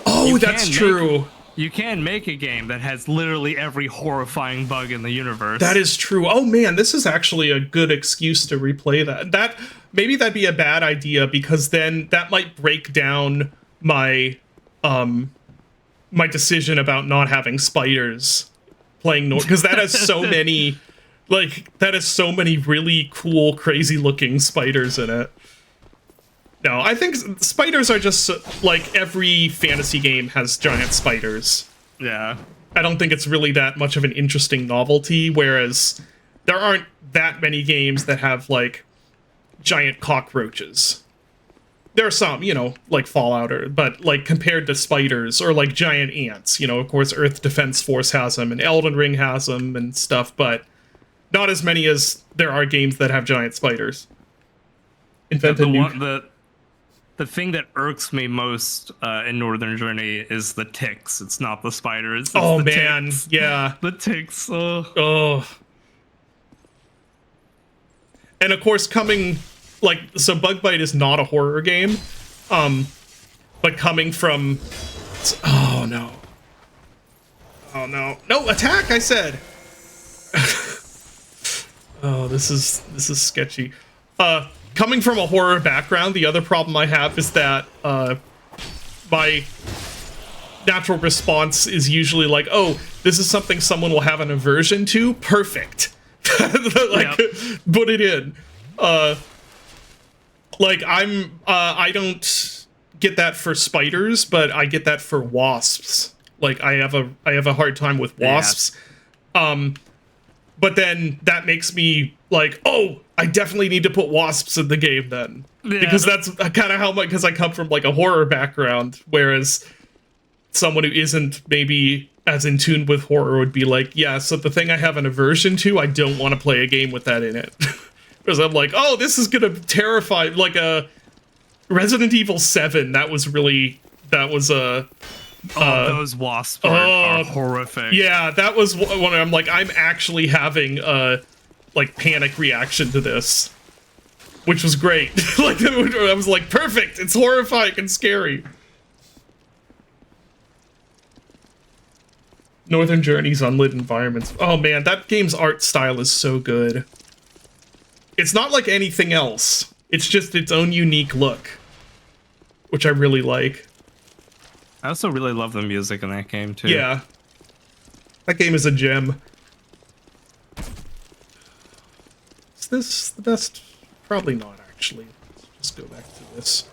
Oh, that's true. You can make a game that has literally every horrifying bug in the universe. That is true. Oh man, this is actually a good excuse to replay that. Maybe that'd be a bad idea, because then that might break down my my decision about not having spiders playing because that has so many, like, that has so many really cool, crazy looking spiders in it. No, I think spiders are just, like, every fantasy game has giant spiders. Yeah. I don't think it's really that much of an interesting novelty, whereas there aren't that many games that have, like, giant cockroaches. There are some, you know, like Fallout, but, like, compared to spiders or, like, giant ants, you know, of course Earth Defense Force has them and Elden Ring has them and stuff, but not as many as there are games that have giant spiders. The thing that irks me most in Northern Journey is the ticks. It's not the spiders. It's oh, the man. Ticks. Yeah. The ticks. Oh. And of course, so Bug Bite is not a horror game. But coming from... Oh, no. Oh, no. No, attack, I said! Oh, this is sketchy. Coming from a horror background, the other problem I have is that my natural response is usually like, oh, this is something someone will have an aversion to. Perfect. Like, yep. Put it in. Like, I don't get that for spiders, but I get that for wasps. Like, I have a hard time with wasps. Yeah. But then that makes me like, oh, I definitely need to put wasps in the game then. Yeah. Because that's kind of how much, because I come from, like, a horror background, whereas someone who isn't maybe as in tune with horror would be like, yeah, so the thing I have an aversion to, I don't want to play a game with that in it. Because I'm like, oh, this is going to terrify, like a Resident Evil 7, that was a... those wasps are horrific. Yeah, that was when I'm like, I'm actually having a, like, panic reaction to this. which was great. Like, I was like, perfect. It's horrifying and scary. Northern Journey's unlit environments. Oh man, that game's art style is so good. It's not like anything else. It's just its own unique look, which I really like. I also really love the music in that game too. Yeah. That game is a gem. Is this the best? Probably not, actually. Let's just go back to this.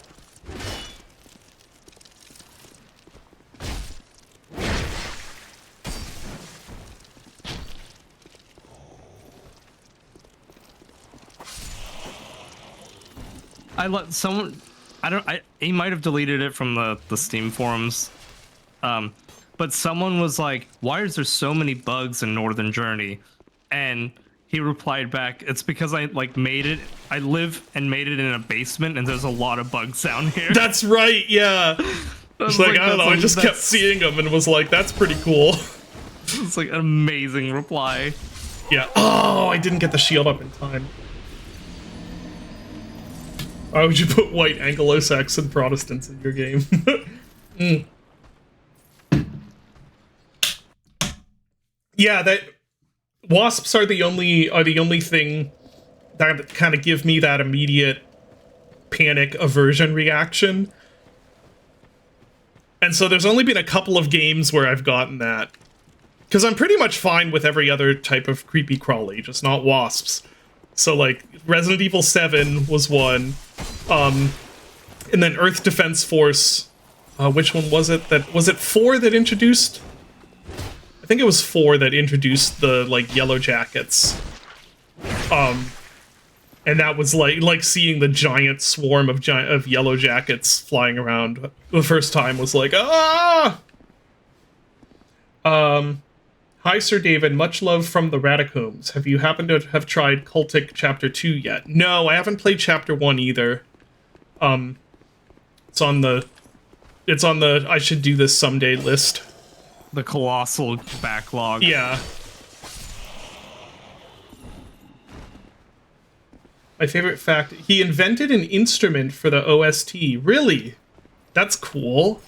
I let someone. He might have deleted it from the Steam forums. But someone was like, "Why is there so many bugs in Northern Journey?" And he replied back, "It's because I made it. I live and made it in a basement, and there's a lot of bugs down here." That's right. Yeah. It's like, I don't know. I just kept seeing them and was like, "That's pretty cool." It's like an amazing reply. Yeah. Oh, I didn't get the shield up in time. Why would you put white Anglo-Saxon Protestants in your game? Yeah, that wasps are the only thing that kind of give me that immediate panic aversion reaction. And so there's only been a couple of games where I've gotten that. Because I'm pretty much fine with every other type of creepy crawly, just not wasps. So like Resident Evil 7 was one. And then Earth Defense Force, which one was it? Was it 4 that introduced? I think it was 4 that introduced the like yellow jackets. And that was like seeing the giant swarm of yellow jackets flying around the first time was like, ah! Hi, Sir David. Much love from the Ratacombs. Have you happened to have tried Cultic Chapter 2 yet? No, I haven't played Chapter 1 either. It's on the I should do this someday list. The colossal backlog. Yeah. My favorite fact, he invented an instrument for the OST. Really? That's cool.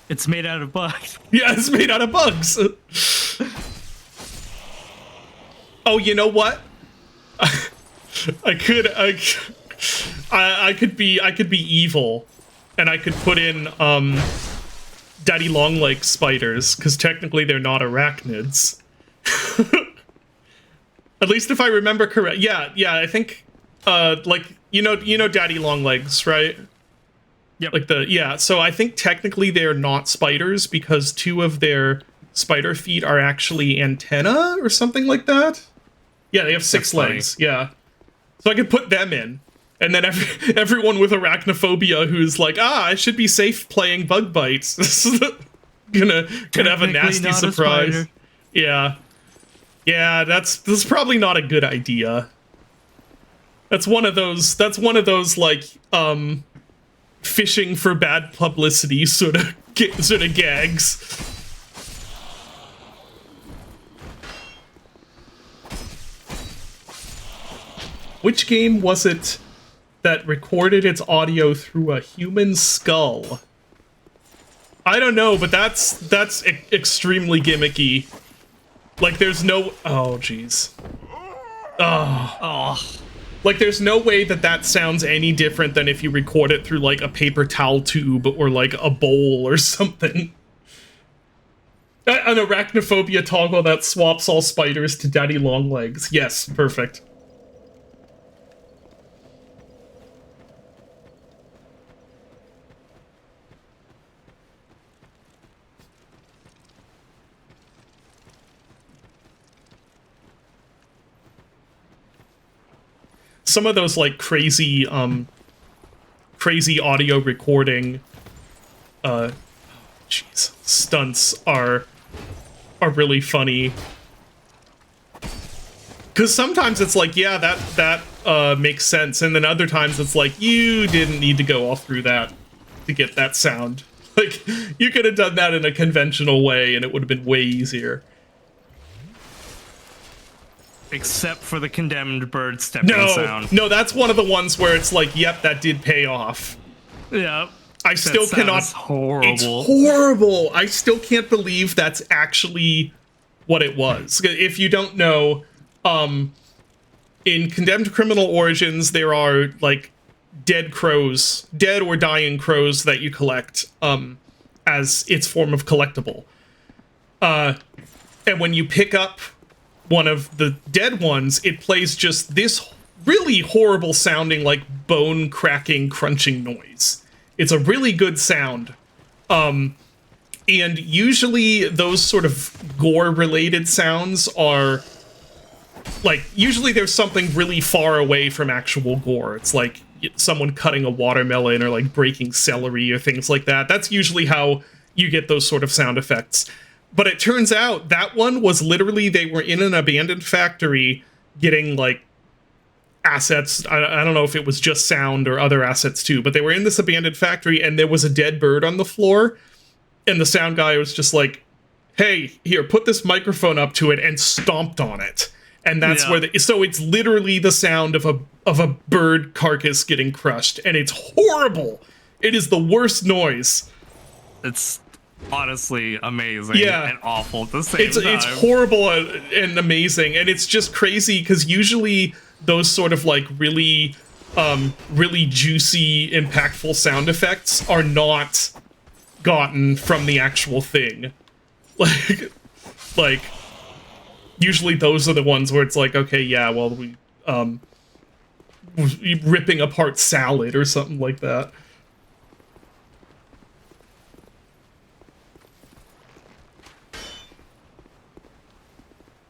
It's made out of bugs. Yeah, it's made out of bugs. Oh, you know what? I could be evil, and I could put in daddy long-legged spiders, because technically they're not arachnids. At least if I remember correct. Yeah, I think like you know daddy long legs, right? Yep. Like so I think technically they're not spiders because 2 of their spider feet are actually antenna or something like that. Yeah, they have 6 legs. Yeah. So I could put them in. And then everyone with arachnophobia who's like, I should be safe playing bug bites. This is gonna have a nasty surprise. Yeah. Yeah, that's probably not a good idea. That's one of those like fishing for bad publicity sort of gags. Which game was it that recorded its audio through a human skull? I don't know, but that's extremely gimmicky. Like, there's no... Oh, jeez. Oh. Like, there's no way that sounds any different than if you record it through, like, a paper towel tube or, like, a bowl or something. An arachnophobia toggle that swaps all spiders to daddy long legs. Yes, perfect. Some of those like crazy audio recording stunts are really funny. Cause sometimes it's like, yeah, that makes sense, and then other times it's like, you didn't need to go all through that to get that sound. Like, you could have done that in a conventional way and it would have been way easier. except for the condemned bird stepping No, sound. no, that's one of the ones where it's like, yep, that did pay off. Yeah. I still sound cannot. is horrible. It's horrible. I still can't believe that's actually what it was. If you don't know, in Condemned Criminal Origins, there are like dead or dying crows that you collect as its form of collectible. And when you pick up one of the dead ones, it plays just this really horrible sounding, like bone cracking, crunching noise. It's a really good sound. And usually those sort of gore related sounds are like, usually there's something really far away from actual gore. It's like someone cutting a watermelon or like breaking celery or things like that. That's usually how you get those sort of sound effects. But it turns out that one was literally, they were in an abandoned factory getting like assets. I don't know if it was just sound or other assets too, but they were in this abandoned factory and there was a dead bird on the floor. And the sound guy was just like, hey, here, put this microphone up to it, and stomped on it. And that's Yeah. where so it's literally the sound of a bird carcass getting crushed, and it's horrible. It is the worst noise. It's honestly amazing Yeah. and awful at the same It's time. horrible and amazing, and it's just crazy because usually those sort of like really juicy, impactful sound effects are not gotten from the actual thing. Like usually those are the ones where it's like, okay, yeah, well, we ripping apart salad or something like that.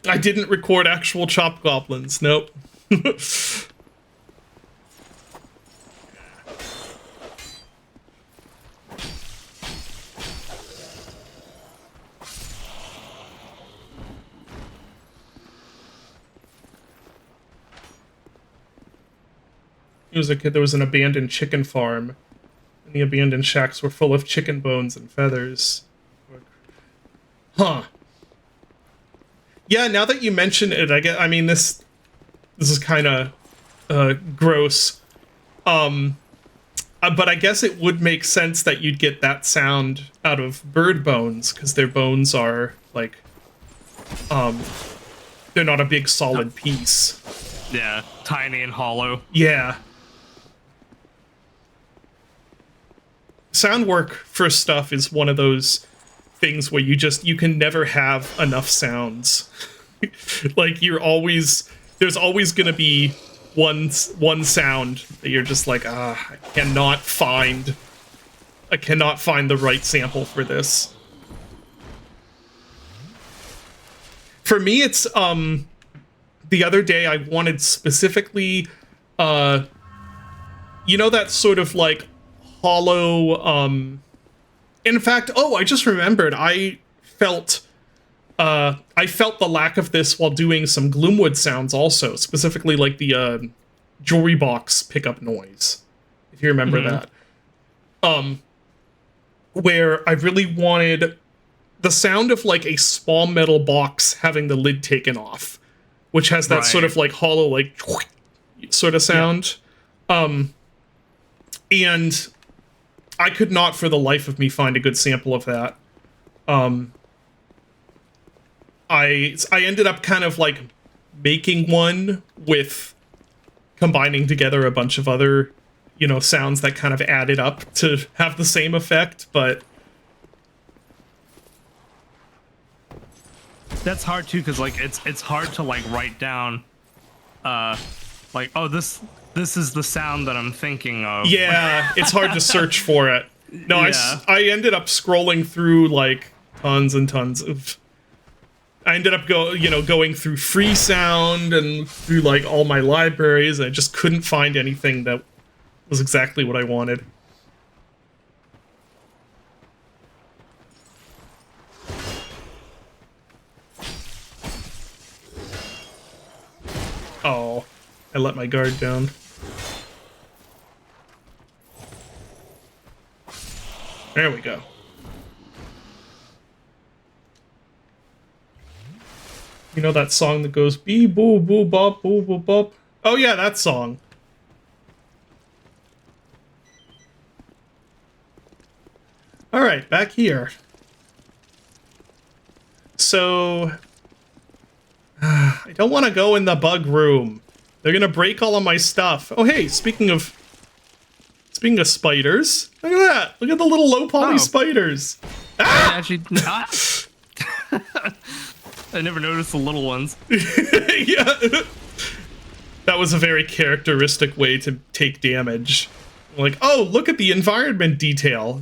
I didn't record actual chop goblins. Nope. He was a kid. There was an abandoned chicken farm, and the abandoned shacks were full of chicken bones and feathers. Huh. Yeah, now that you mention it, I mean, this is kind of gross. But I guess it would make sense that you'd get that sound out of bird bones, because their bones are like, they're not a big solid piece. Yeah, tiny and hollow. Yeah. Sound work for stuff is one of those things where you can never have enough sounds. Like there's always gonna be one sound that you're just like, I cannot find the right sample for this. For me, it's the other day I wanted specifically that sort of like hollow in fact, I just remembered, I felt the lack of this while doing some Gloomwood sounds also, specifically like the jewelry box pickup noise, if you remember that. Where I really wanted the sound of like a small metal box having the lid taken off, which has that sort of like hollow, like sort of sound. Yeah. And I could not for the life of me find a good sample of that. I ended up kind of like making one with combining together a bunch of other, sounds that kind of added up to have the same effect, but That's hard too, because like it's hard to like write down like, oh, this is the sound that I'm thinking of. yeah, it's hard to search for it. No, Yeah. I ended up scrolling through like tons and tons of. I ended up going through free sound and through like all my libraries. And I just couldn't find anything that was exactly what I wanted. Oh, I let my guard down. There we go. You know that song that goes bee boo boo bop boo boo bop? Oh yeah, that song. Alright, back here. So I don't want to go in the bug room. They're gonna break all of my stuff. Oh hey, speaking of spiders, look at that. Look at the little low poly spiders. Ah! Actually, I never noticed the little ones. Yeah. That was a very characteristic way to take damage. Like, oh, look at the environment detail.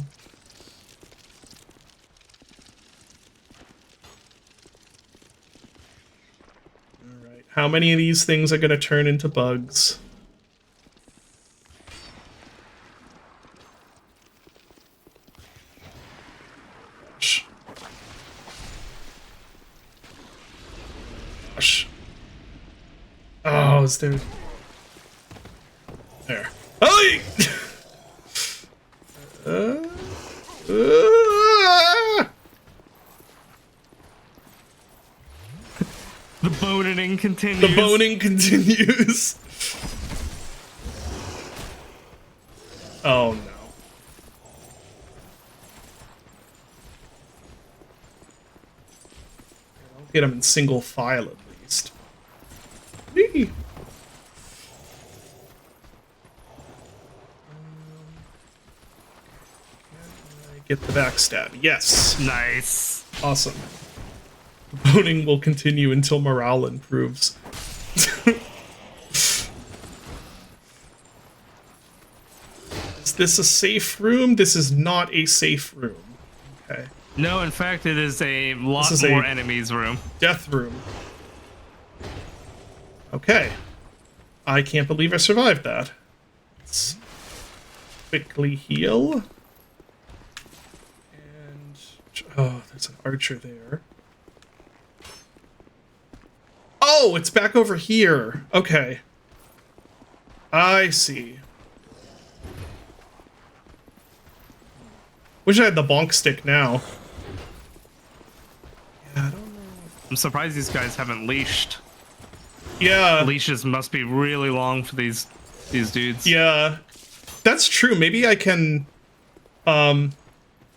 Alright, how many of these things are gonna turn into bugs? Gosh. Gosh. Oh, is there... There. Oh! The boning continues. The boning continues. Oh no. I'll get them in single file at least. Whee! Can I get the backstab? Yes. Nice. Awesome. The boning will continue until morale improves. Is this a safe room? This is not a safe room. Okay. No, in fact, it is a lot This is more a- enemies room. Death room. Okay. I can't believe I survived that. Let's quickly heal. And... oh, there's an archer there. Oh, it's back over here. Okay. I see. Wish I had the bonk stick now. Yeah, I don't know. I'm surprised these guys haven't leashed. Yeah. Leashes must be really long for these dudes. Yeah. That's true. Maybe I can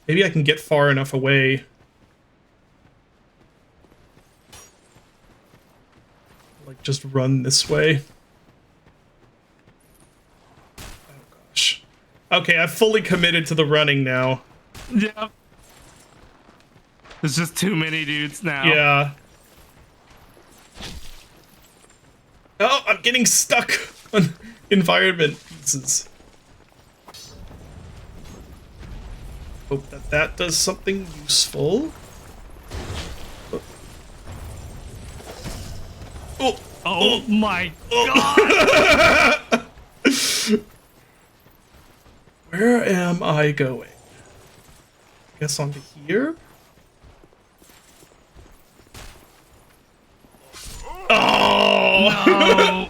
get far enough away. Like just run this way. Oh gosh. Okay, I've fully committed to the running now. Yep. There's just too many dudes now. Yeah. Oh, I'm getting stuck on environment pieces. Hope that does something useful. Oh, Oh my god! where am I going? Guess onto here? Oh! No.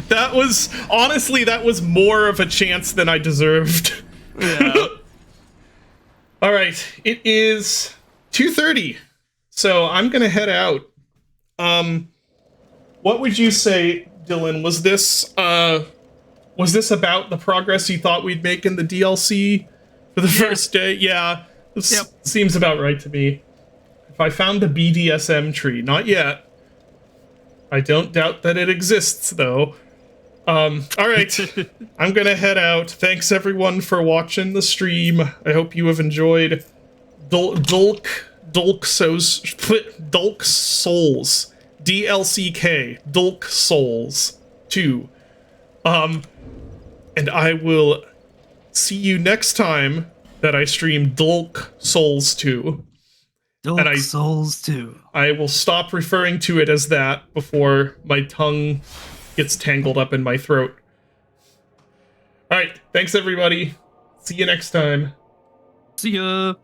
That was, honestly, that was more of a chance than I deserved. Yeah. All right, it is 2:30, so I'm gonna head out. What would you say, Dylan? Was this about the progress you thought we'd make in the DLC for the first day? Yeah, this Yep. seems about right to me. If I found the BDSM tree, not yet. I don't doubt that it exists, though. All right, I'm gonna head out. Thanks everyone for watching the stream. I hope you have enjoyed Dulk Souls, DLCK, Dulk Souls 2. And I will see you next time that I stream Dulk Souls 2. Dark Souls 2. I will stop referring to it as that before my tongue gets tangled up in my throat. Alright, thanks everybody. See you next time. See ya.